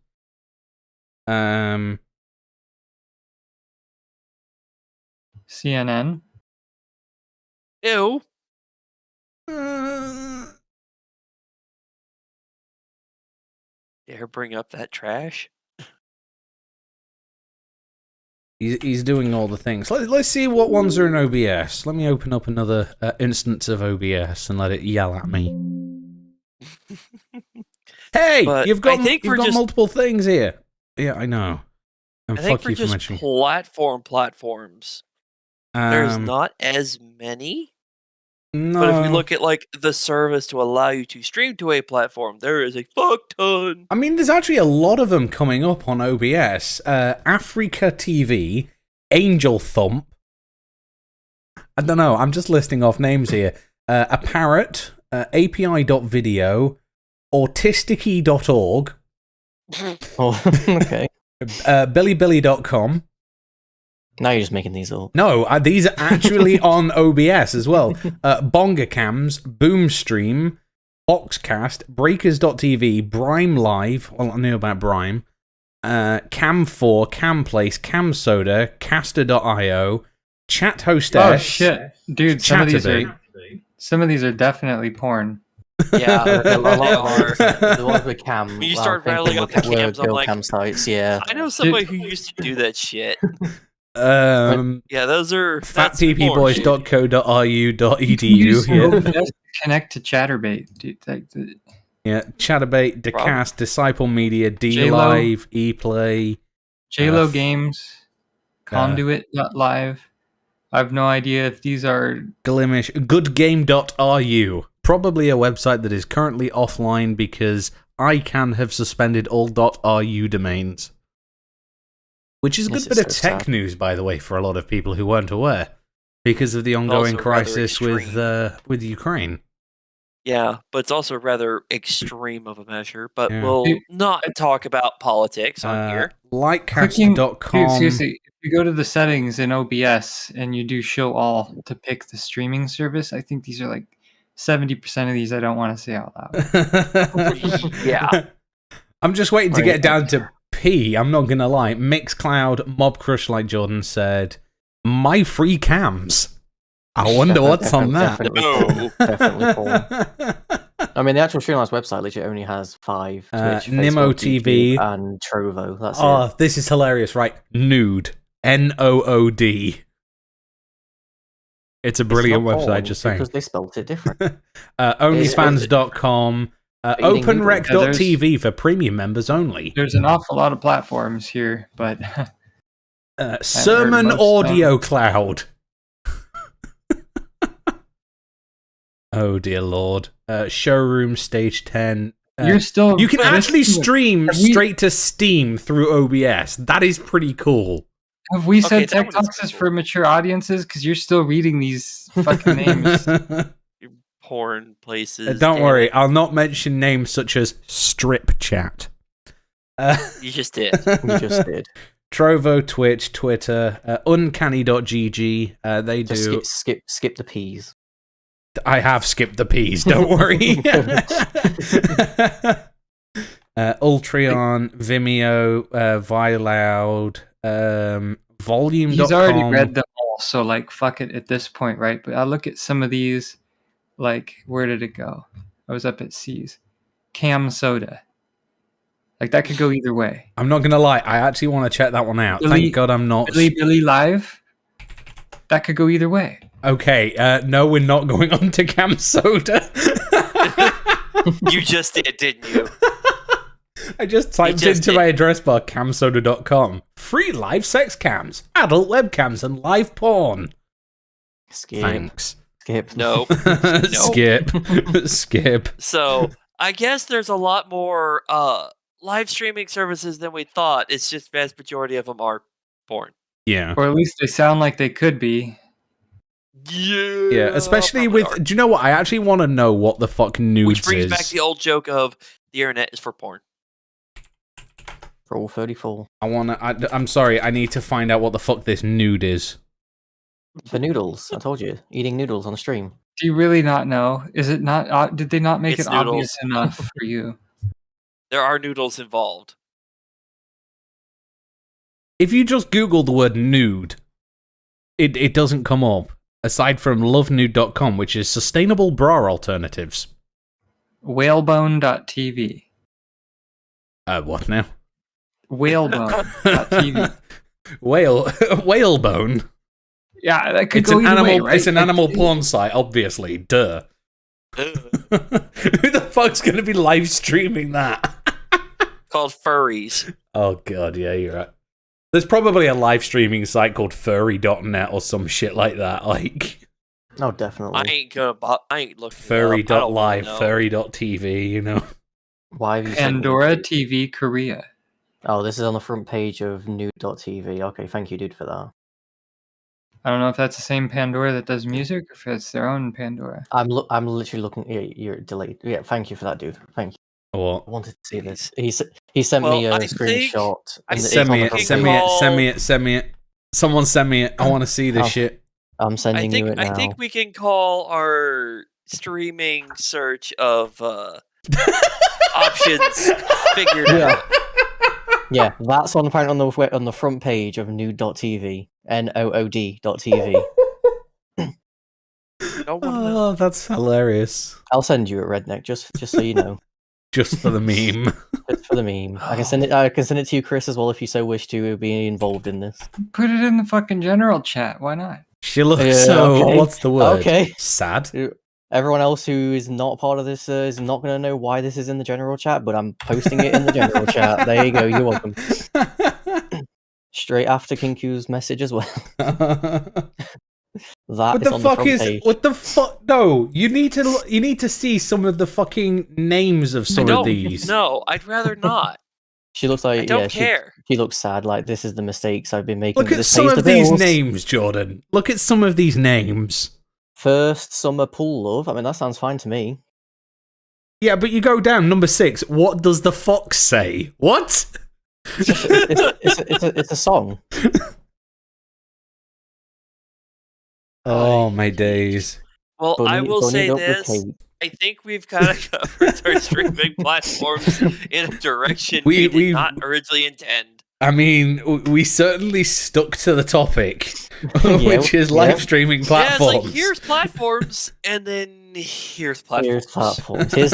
CNN. Ew. Dare bring up that trash? He's doing all the things. Let's see what ones are in OBS. Let me open up another instance of OBS and let it yell at me. Hey, But you've got just multiple things here. Yeah, I know. And I think fuck for you for just mentioning. platforms, there's not as many. No. But if we look at like the service to allow you to stream to a platform, there is a fuck ton. I mean, there's actually a lot of them coming up on OBS. Africa TV, Angel Thump. I don't know. I'm just listing off names here. A Parrot, API.video, Autisticy.org. Oh, okay. Billybilly.com. Now you're just making these up. No, these are actually on OBS as well. Bongacams, Boomstream, Boxcast, Breakers.tv, Brime Live. Well, I knew about Brime. Cam4, Camplace, Camsoda, Caster.io, Chat Hostess. Oh shit, dude! Some of these Some of these are definitely porn. Yeah, A lot they of are. the ones with cam. When you well, start I'm thinking rattling off the were cams, I'm girl like, cam sites. Yeah. I know somebody who used to do that shit. Um, Yeah, those are that's fatppboys.co.ru.edu. Use Yeah. OBS to connect to Chatterbait. Dude, Yeah, Chatterbait, Rob? Decast, Disciple Media, J-Lo. D-Live, ePlay, JLo f- Games, Conduit.live. I have no idea if these are. Glimesh, goodgame.ru. Probably a website that is currently offline because ICANN have suspended all .ru domains. Which is a Yes, good bit it's of so tech sad. news, by the way, for a lot of people who weren't aware. Because of the ongoing Also rather crisis with Ukraine. Yeah, but it's also rather extreme of a measure. But Yeah. we'll Dude, not talk about politics on here. Dude, Lightcast.com. seriously, if you go to the settings in OBS and you do show all to pick the streaming service, I think these are like 70% of these I don't want to say out loud. Yeah. I'm just waiting to Right. get down to P. I'm not going to lie. Mixcloud, Mob Crush, like Jordan said. My free cams. I wonder what's on that. Definitely porn. I mean, the actual Streamlabs website legit only has 5: Twitch, Nimo Facebook, TV. YouTube, and Trovo. That's Oh, it. this is hilarious, right? Nude. Nood. It's a brilliant It's not website, porn, just saying. because they spelt it different. Onlyfans.com. Eating Openrec.tv for premium members only. There's an awful lot of platforms here, but Sermon most of them. Audio Cloud. Oh dear lord. Showroom Stage 10. you're still. You can actually stream Have we- straight to Steam through OBS. That is pretty cool. Have we Okay, said that one is TekTox is cool. for mature audiences? Because you're still reading these fucking names. Porn places. Don't damn worry, it. I'll not mention names such as Strip Chat. You just did. We just did. Trovo, Twitch, Twitter, uncanny.gg. They Just do. skip the P's. I have skipped the P's, don't worry. Ultreon, Vimeo, Viloud, Volume.com. He's already read them all, so like fuck it at this point, right? But I look at some of these, like where did it go? I was up at C's. Cam Soda. Like that could go either way. I'm not going to lie, I actually want to check that one out. Billy- Thank God I'm not. Billy Live. That could go either way. Okay, no, we're not going on to Cam Soda. You just did, didn't you? I just typed just into did. my address bar camsoda.com. Free live sex cams, adult webcams, and live porn. Skip. Thanks. Skip. Nope. Skip. Skip. So I guess there's a lot more live streaming services than we thought. It's just vast majority of them are porn. Yeah. Or at least they sound like they could be. Yeah, especially probably with. are. Do you know what? I actually want to know what the fuck nudes Which brings is. back the old joke of the internet is for porn. Roll 34. I want to. I'm sorry. I need to find out what the fuck this nude is. The noodles. I told you. Eating noodles on the stream. Do you really not know? Is it not? Did they not make It's it noodles. obvious enough for you? There are noodles involved. If you just Google the word nude, it doesn't come up. Aside from lovenude.com, which is sustainable bra alternatives. Whalebone.tv. What now? Whalebone.tv. Whalebone. Yeah, that could It's go an either animal. way, right? It's an Like, animal porn site, obviously. Duh. Ugh. Who the fuck's going to be live streaming that? Called furries. Oh god, yeah, you're right. There's probably a live streaming site called furry.net or some shit like that, like Oh, definitely. I ain't gonna. I ain't looking. furry.live, furry.tv, you know. Why have you said Pandora nude? TV Korea. Oh, this is on the front page of nude.tv. Okay, thank you, dude, for that. I don't know if that's the same Pandora that does music or if it's their own Pandora. I'm literally looking. Yeah, you're delayed. Yeah, thank you for that, dude. Thank you. What? I wanted to see this. He sent Well, me a I think- screenshot. I and it's Send on me the it, front send page. me it, call- send me it, send me it. Someone send me it. I want to see this Oh. shit. I'm sending you it now. I think we can call our streaming search of options figured out. Yeah, that's on apparently on the front page of nude.tv. Nood.tv. No one will. Oh, that's hilarious. I'll send you a redneck just so you know. Just for the meme. Just for the meme. I can send it. I can send it to you, Chris, as well, if you so wish to be involved in this. Put it in the fucking general chat. Why not? She looks Yeah, so. okay. What's the word? Okay. Sad. Everyone else who is not part of this is not going to know why this is in the general chat, but I'm posting it in the general chat. There you go. You're welcome. Straight after Kinku's message as well. That What is the on fuck the front is? page. What the fuck? No, you need to see some of the fucking names of some of these. No, I'd rather not. She looks like I don't care. She looks sad. Like this is the mistakes I've been making. Look but at this some pays the of these bills. names, Jordan. Look at some of these names. First summer pool love. I mean, that sounds fine to me. Yeah, but you go down number 6. What does the fox say? What? It's a song. Oh my days. Well, I will Bunny say up with this. Kate. I think we've kind of covered our streaming platforms in a direction we did we've- not originally intend. I mean, we certainly stuck to the topic, Yeah, which is yeah. live streaming platforms. Yeah, it's like, here's platforms, and then here's platforms. Here's platforms. Here's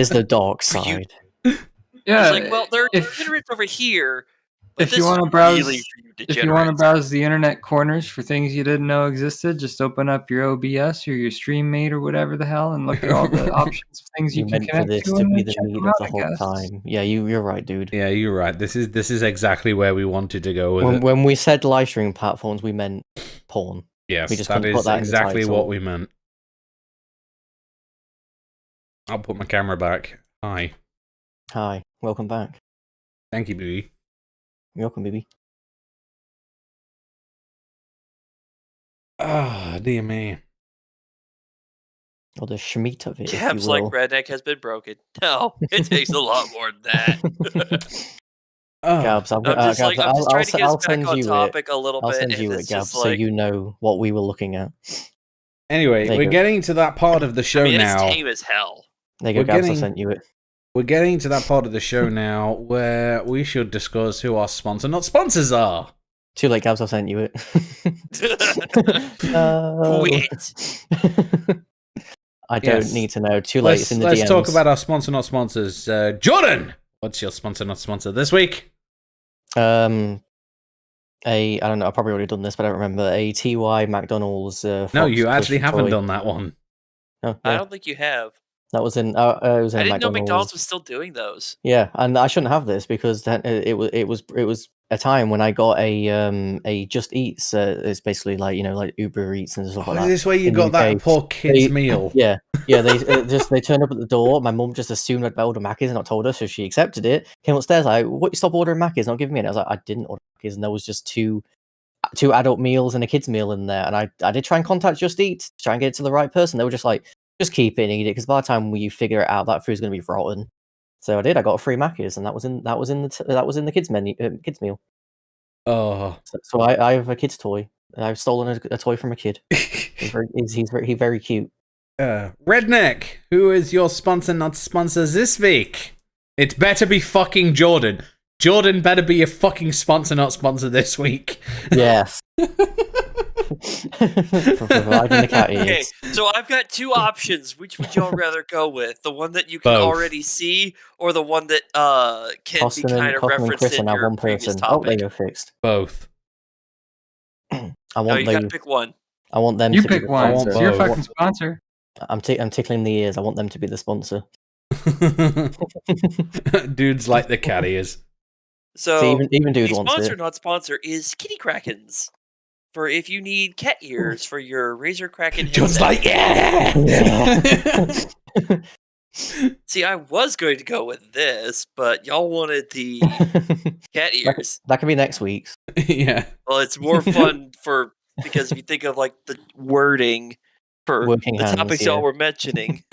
the dark For you. side. Yeah. It's like, well, there are if- degenerates over here, but if this you want to is browse, really for you if you want to degenerates. browse the internet corners for things you didn't know existed, just open up your OBS or your StreamMate or whatever the hell, and look at all the options of things you You can meant for connect this to, to and be then the check meat them of out, the I whole guess. time. Yeah, you're right, dude. Yeah, you're right. This is exactly where we wanted to go with it. When we said live streaming platforms, we meant porn. Yes, we just that couldn't put is that in the exactly title. what we meant. I'll put my camera back. Hi. Hi, welcome back. Thank you, baby. You're welcome, baby. Ah, dear me. Or the schmeat of it, if you Gab's like will. redneck has been broken. No, it takes a lot more than that. Ah, Gabs, I'm just like, I'm just trying to get us back send on you topic a little I'll bit. send and you it's it, Gabs, just so like, you know what we were looking at. anyway, There you we're go. getting to that part of the show I mean, now. it's tame as hell. There you go, We're Gabs, I getting- sent you it. We're getting to that part of the show now where we should discuss who our sponsor, not sponsors, are. Too late, Gabs, I sent you it. No. Quit. I don't Yes. need to know. Too late, it's in the Let's DMs. talk about our sponsor, not sponsors. Jordan, what's your sponsor, not sponsor this week? I don't know, I've probably already done this, but I don't remember. A TY McDonald's No, Fox you actually plush haven't toy. done that one. Oh, I yeah. don't think you have. That was in it was in I a didn't know McDonald's. McDonald's was still doing those. Yeah, and I shouldn't have this because then it was a time when I got a Just Eats. It's basically like like Uber Eats and stuff Oh, like is that. this where you in got that UK. poor kid's They- meal? Yeah, they turned up at the door. My mum just assumed I'd ordered Macca's and not told her, so she accepted it. Came upstairs like, "What? You stop ordering Macca's? Not giving me it." I was like, "I didn't order Macca's," and there was just two adult meals and a kid's meal in there. And I did try and contact Just Eat to try and get it to the right person. They were just like, "Just keep it and eat it," because by the time you figure it out, that food's going to be rotten. So I did. I got a free Macca's, and that was in the kids menu, kids meal. Oh. So I have a kid's toy. I've stolen a toy from a kid. He's very cute. Redneck, who is your sponsor, not sponsors this week? It better be fucking Jordan. Jordan better be your fucking sponsor, not sponsor this week. Yes. For providing the cat ears. Okay, so I've got two options. Which would y'all rather go with? The one that you can Both. already see, or the one that can Austin be kind and of Chris referenced in are now your one previous person. Oh, there topic? you go, fixed. Both. I No, want you gotta them. pick one. I want them You to be pick the one. want It's sponsor. your both. fucking sponsor. I'm tickling the ears. I want them to be the sponsor. Dudes like the cat ears. So See, even dude the wants sponsor, it. not sponsor, is Kitty Krakens. For if you need cat ears for your Razor Kraken John's headset. like, yeah! See, I was going to go with this, but y'all wanted the cat ears. That could be next week's. Yeah. Well, it's more fun because if you think of like the wording for Working the hands, topics yeah. y'all were mentioning.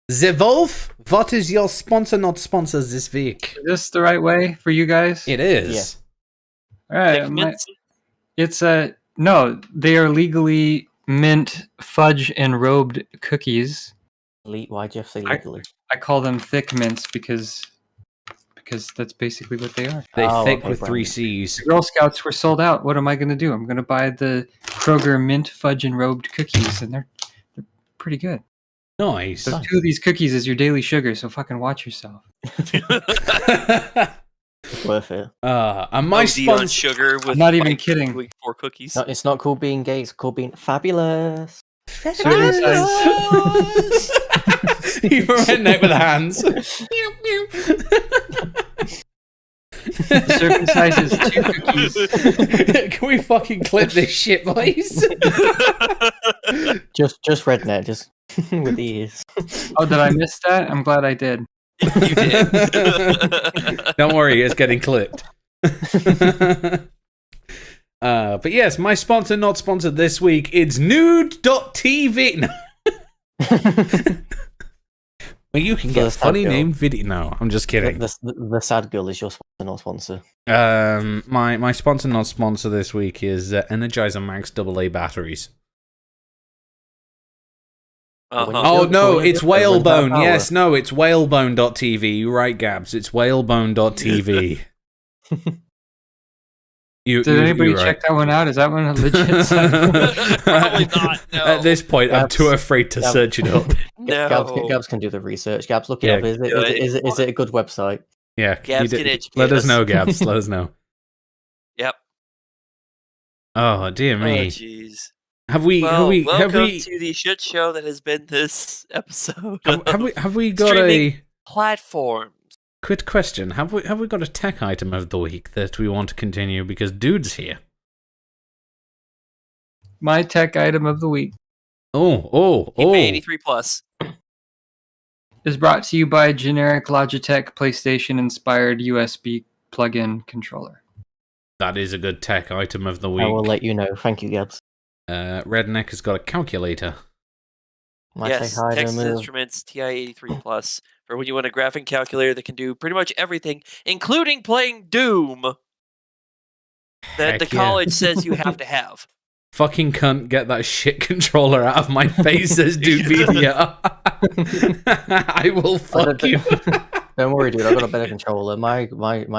The Wolf, what is your sponsor, not sponsors this week? Is this the right way for you guys? It is. All right. Thick mints? It's no, they are legally mint fudge enrobed cookies. Why'd you have to say I- legally? I call them thick mints because that's basically what they are. They Oh, thick okay, with Brandon. 3 C's. The Girl Scouts were sold out. What am I going to do? I'm going to buy the Kroger mint fudge and robed cookies, and they're pretty good. Nice. So 2 of these cookies is your daily sugar, so fucking watch yourself. It's worth it. And my OD on sponsor. sugar with I'm not even like kidding. 4 cookies. No, it's not called being gay. It's called being fabulous. Serving size. You were redneck with hands. The serving size is 2 cookies. Can we fucking clip this shit, boys? Just redneck, just with the ears. Oh, did I miss that? I'm glad I did. You did. Don't worry, it's getting clipped. But yes, my sponsor not sponsored this week. It's nude.tv. No. Well, you can For get the sad funny girl. named video. No, I'm just kidding. The sad girl is your sponsor, not sponsor. My sponsor not sponsor this week is Energizer Max AA batteries. Uh-huh. Oh no, it's Whalebone. Power. Yes, no, it's whalebone.tv. You're right, Gabs. It's whalebone.tv. Did anybody check that one out? Is that one a legit site? Probably not. No. At this point, I'm Gabs- too afraid to Gabs- search it up. No. Gabs can do the research. Gabs, look it Yeah, up. Is it a good website? Yeah, Gabs you can educate let us us. know, Gabs. Let us know. Yep. Oh dear Oh, me. jeez. Have we? Well, have welcome we? to the shit show that has been this episode. Have we got Streaming. a Platforms. quick question? Have we got a tech item of the week that we want to continue because dude's here? My tech item of the week Oh! 83 plus. is brought to you by a generic Logitech PlayStation-inspired USB plug-in controller. That is a good tech item of the I will week. let you know. Thank you, Gabs. Redneck has got a calculator. My Yes, tech item Texas is- Instruments TI-83 plus for when you want a graphing calculator that can do pretty much everything, including playing Doom. That Heck the yeah. college says you have to have. Fucking cunt, get that shit controller out of my face, says Dudepedia. I will fuck you. Don't worry, dude. I've got a better controller. My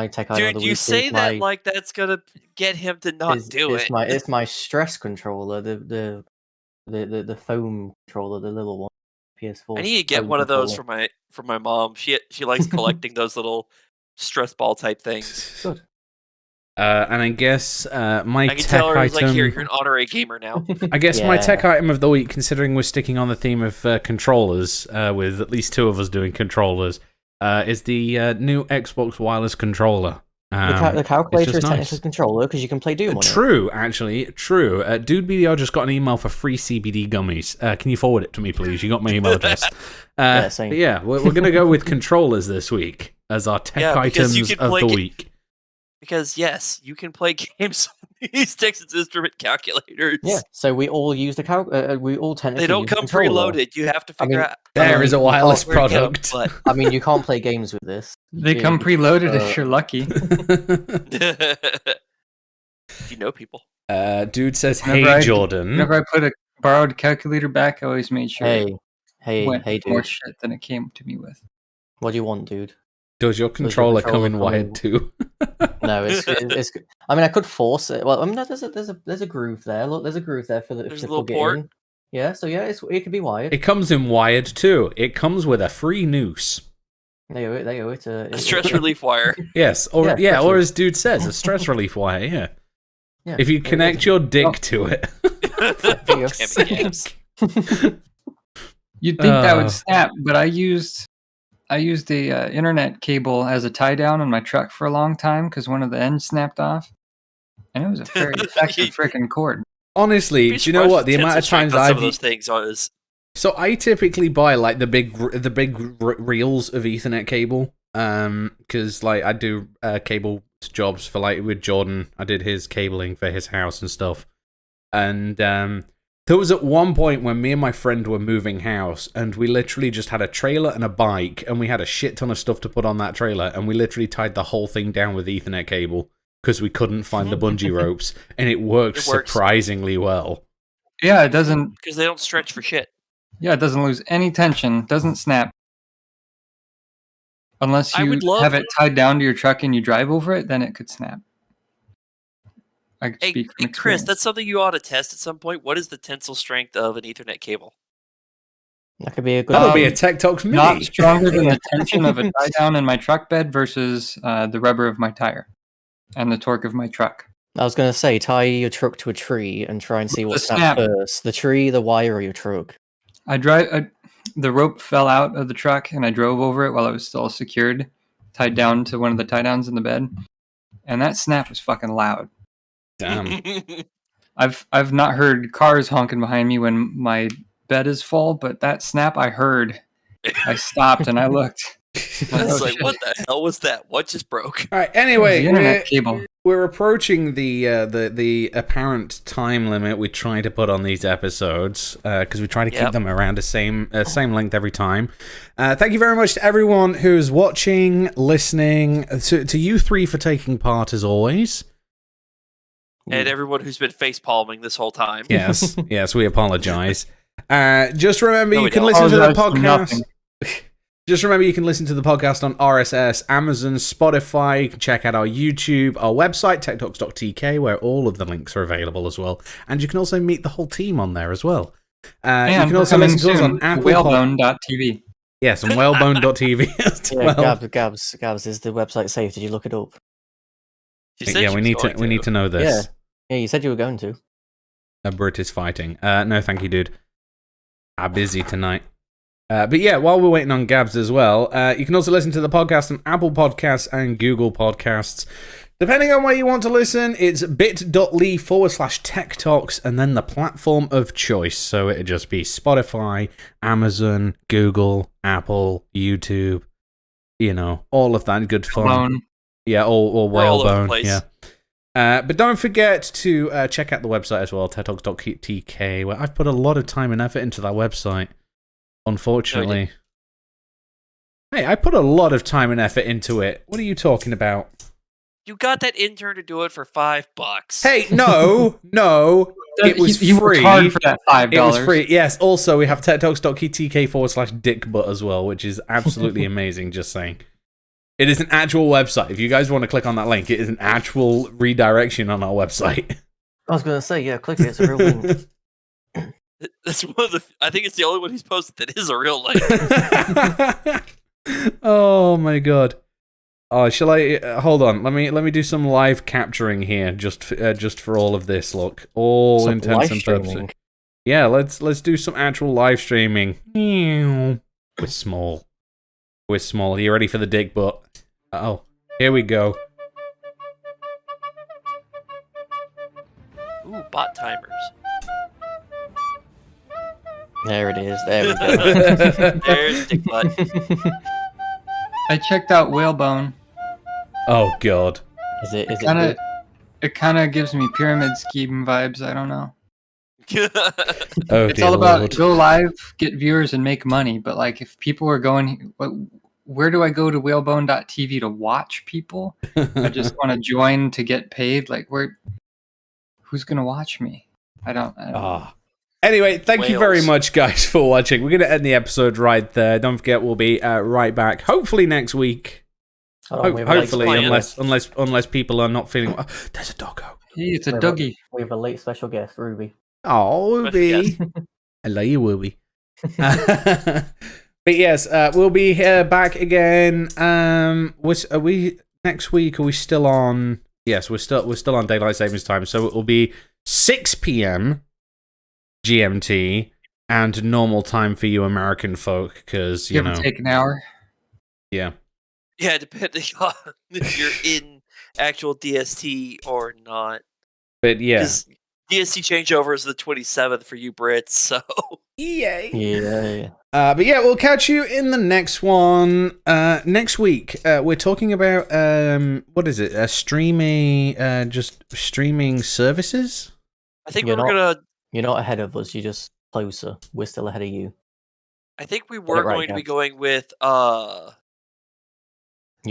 tech item of Dude, the you week say is that my, like that's gonna get him to not do it. It's my stress controller, the foam controller, the little one. PS4. I need to get foam one of those controller. for my mom. She likes collecting those little stress ball type things. Good. And I guess my I can tech tell her, item. like, here, you're an honorary gamer now. I guess my Yeah. tech item of the week, considering we're sticking on the theme of controllers, with at least 2 of us doing controllers, is the new Xbox wireless controller. The calculator just is nice. technically a controller because you can play Doom on it. True, actually, true. Dude BDR just got an email for free CBD gummies. Can you forward it to me, please? You got my email address. Yeah, same. But yeah, we're going to go with controllers this week as our tech Yeah, because you items can of play the ga- week. Because yes, you can play games on these Texas Instrument calculators. Yeah, so we all use the we all technically They don't use the come controller. preloaded. You have to I figure mean, out There is a wireless where to go, product. but- I mean, you can't play games with this. They Yeah, come preloaded if uh, you're lucky. you know people. Dude says, Whenever hey, I- Jordan. Whenever I put a borrowed calculator back, I always made sure it Hey, went hey, more dude. shit than it came to me with. What do you want, dude? Does your controller come in controller wired too? No, it's. I mean, I could force it. Well, I mean, there's a groove there. Look, there's a groove there for the There's to a little plug port. it in. Yeah, so yeah, it could be wired. It comes in wired too. It comes with a free noose. There you go. It's A stress relief wire. Yes, or Yeah, yeah, or stress as dude says, a stress relief wire. Yeah, Yeah, if you it connect is. your dick to it. There you go. Fuck's Damn it, sake. You'd think that Uh. would snap, but I used the internet cable as a tie down on my truck for a long time because one of the ends snapped off, and it was a very effective freaking cord. Honestly, Be do you know surprised what? The tensile amount of strength times on some I've of those things is. So I typically buy like the big reels of Ethernet cable, because like I do cable jobs for like with Jordan. I did his cabling for his house and stuff, and there was at one point when me and my friend were moving house, and we literally just had a trailer and a bike, and we had a shit ton of stuff to put on that trailer, and we literally tied the whole thing down with Ethernet cable because we couldn't find the bungee ropes, and it worked It works. surprisingly well. Yeah, it doesn't. Because they don't stretch for shit. Yeah, it doesn't lose any tension. Doesn't snap. Unless I you would love- have it tied down to your truck and you drive over it, then it could snap. I could Hey, speak from hey, Chris, experience. that's something you ought to test at some point. What is the tensile strength of an Ethernet cable? That could be a good. That'll be a TekTox Mini. Not stronger than the tension of a tie down in my truck bed versus the rubber of my tire and the torque of my truck. I was going to say, tie your truck to a tree and try and see what The snaps snap. first. The tree, the wire, or your truck. The rope fell out of the truck and I drove over it while it was still secured, tied down to one of the tie downs in the bed. And that snap was fucking loud. Damn. I've not heard cars honking behind me when my bed is full, but that snap I heard. I stopped and I looked. I was like, what the hell was that? What just broke? All right. The Anyway, internet cable. we're approaching the apparent time limit we try to put on these episodes because we try to keep them around the same length every time. Thank you very much to everyone who's watching, listening, to you three for taking part as always. And everyone who's been face palming this whole time. Yes, yes, we apologize. Just remember No, you we can don't. listen to the Apologize for podcast. nothing. Just remember you can listen to the podcast on RSS, Amazon, Spotify. You can check out our YouTube, our website, TekTox.tk, where all of the links are available as well. And you can also meet the whole team on there as well. You And can also listen to us on Apple Whalebone.tv. Yes, on whalebone.tv as Yeah, well. Gabs, is the website safe? Did you look it up? She said Yeah, she we was need to know this. Yeah, you said you were going to. Brit is fighting. No, thank you, dude. I'm busy tonight. But yeah, while we're waiting on Gabs as well, you can also listen to the podcast on Apple Podcasts and Google Podcasts. Depending on where you want to listen, it's bit.ly/TekTox and then the platform of choice. So it'd just be Spotify, Amazon, Google, Apple, YouTube, all of that good fun. Alone. Yeah, or We're all over the Whalebone. place. Yeah. But don't forget to check out the website as well, TekTox.tk, where I've put a lot of time and effort into that website. Unfortunately. Hey, I put a lot of time and effort into it. What are you talking about? You got that intern to do it for $5. Hey, no, it was He free. worked hard for that $5. It was free. Yes. Also, we have TekTox.tk/dickbutt as well, which is absolutely amazing. Just saying. It is an actual website. If you guys want to click on that link, it is an actual redirection on our website. I was going to say, yeah, click it. It's a real link. That's one of the. I think it's the only one he's posted that is a real link. Oh my god. Oh, shall I hold on? Let me do some live capturing here, just for all of this. Look, all Some intents live and purposes. streaming. Yeah, let's do some actual live streaming. We're small. Are you ready for the dick butt? Oh, here we go. Ooh, bot timers. There it is. There we go. There's dick butt. I checked out Whalebone. Oh god. Is it Kinda, good? it kind of gives me pyramid scheme vibes. I don't know. Oh, It's dear all about Lord. go live, get viewers, and make money. But like, if people are going, where do I go to whalebone.tv to watch people? I just want to join to get paid. Like, who's gonna watch me? I don't know. Ah. Anyway, thank you very Whales. much, guys, for watching. We're going to end the episode right there. Don't forget, we'll be right back. Hopefully next week. Hold on, we have a late Hopefully, special unless people are not feeling. Oh, there's a doggo. Hey, it's a We have a- Dougie. We have a late special guest, Ruby. Oh, Yes. Ruby. I love you, Ruby. But yes, we'll be here back again. Are we next week? Are we still on? Yes, we're still on daylight savings time. So it will be 6 p.m. GMT and normal time for you American folk, because Give or take an hour. yeah. Yeah, depending on if you're in actual DST or not. But yeah, 'Cause DST changeover is the 27th for you Brits, so yay. Yeah. But yeah, we'll catch you in the next one. Next week, we're talking about what is it? Just streaming services. I think You're we're not- gonna. You're not ahead of us. You're just closer. We're still ahead of you. I think we were it right, going to be Gabs. going with You're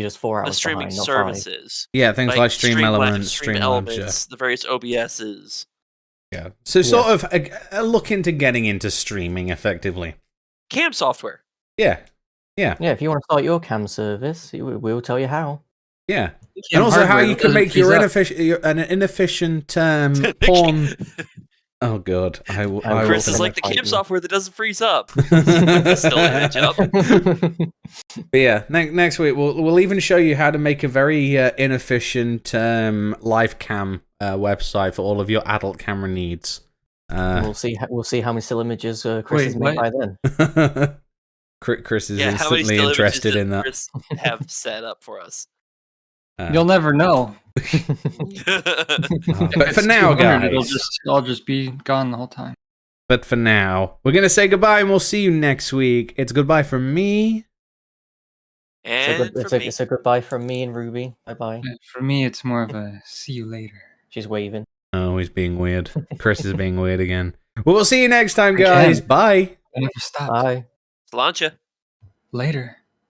just 4 the hours streaming behind, not 5. services. Yeah, things like Stream Elements, Stream Streamlabs, Elements, the various OBSs. yeah. So sort of a look into getting into streaming effectively. Cam software. Yeah. Yeah, if you want to start your cam service, we'll tell you how. Yeah. Yeah, And also how hardware you that can doesn't make your freeze up. an inefficient porn. Oh god, I will. I will Chris come is and like the fight camp you. software that doesn't freeze up. That's still an image up. But yeah, next week we'll even show you how to make a very inefficient live cam website for all of your adult camera needs. And we'll see how many still images Chris has made what? by then. Chris is Yeah, how many instantly still images interested does in that. Chris have set up for us? You'll never know. But for now, guys. I'll just be gone the whole time. But for now, we're gonna say goodbye, and we'll see you next week. It's goodbye from me. And It's a goodbye from me and Ruby. Bye bye. For me, it's more of a see you later. She's waving. Oh, he's being weird. Chris is being weird again. Well, we'll see you next time, guys. Again. Bye. I never stopped. Bye. Sláinte. Later.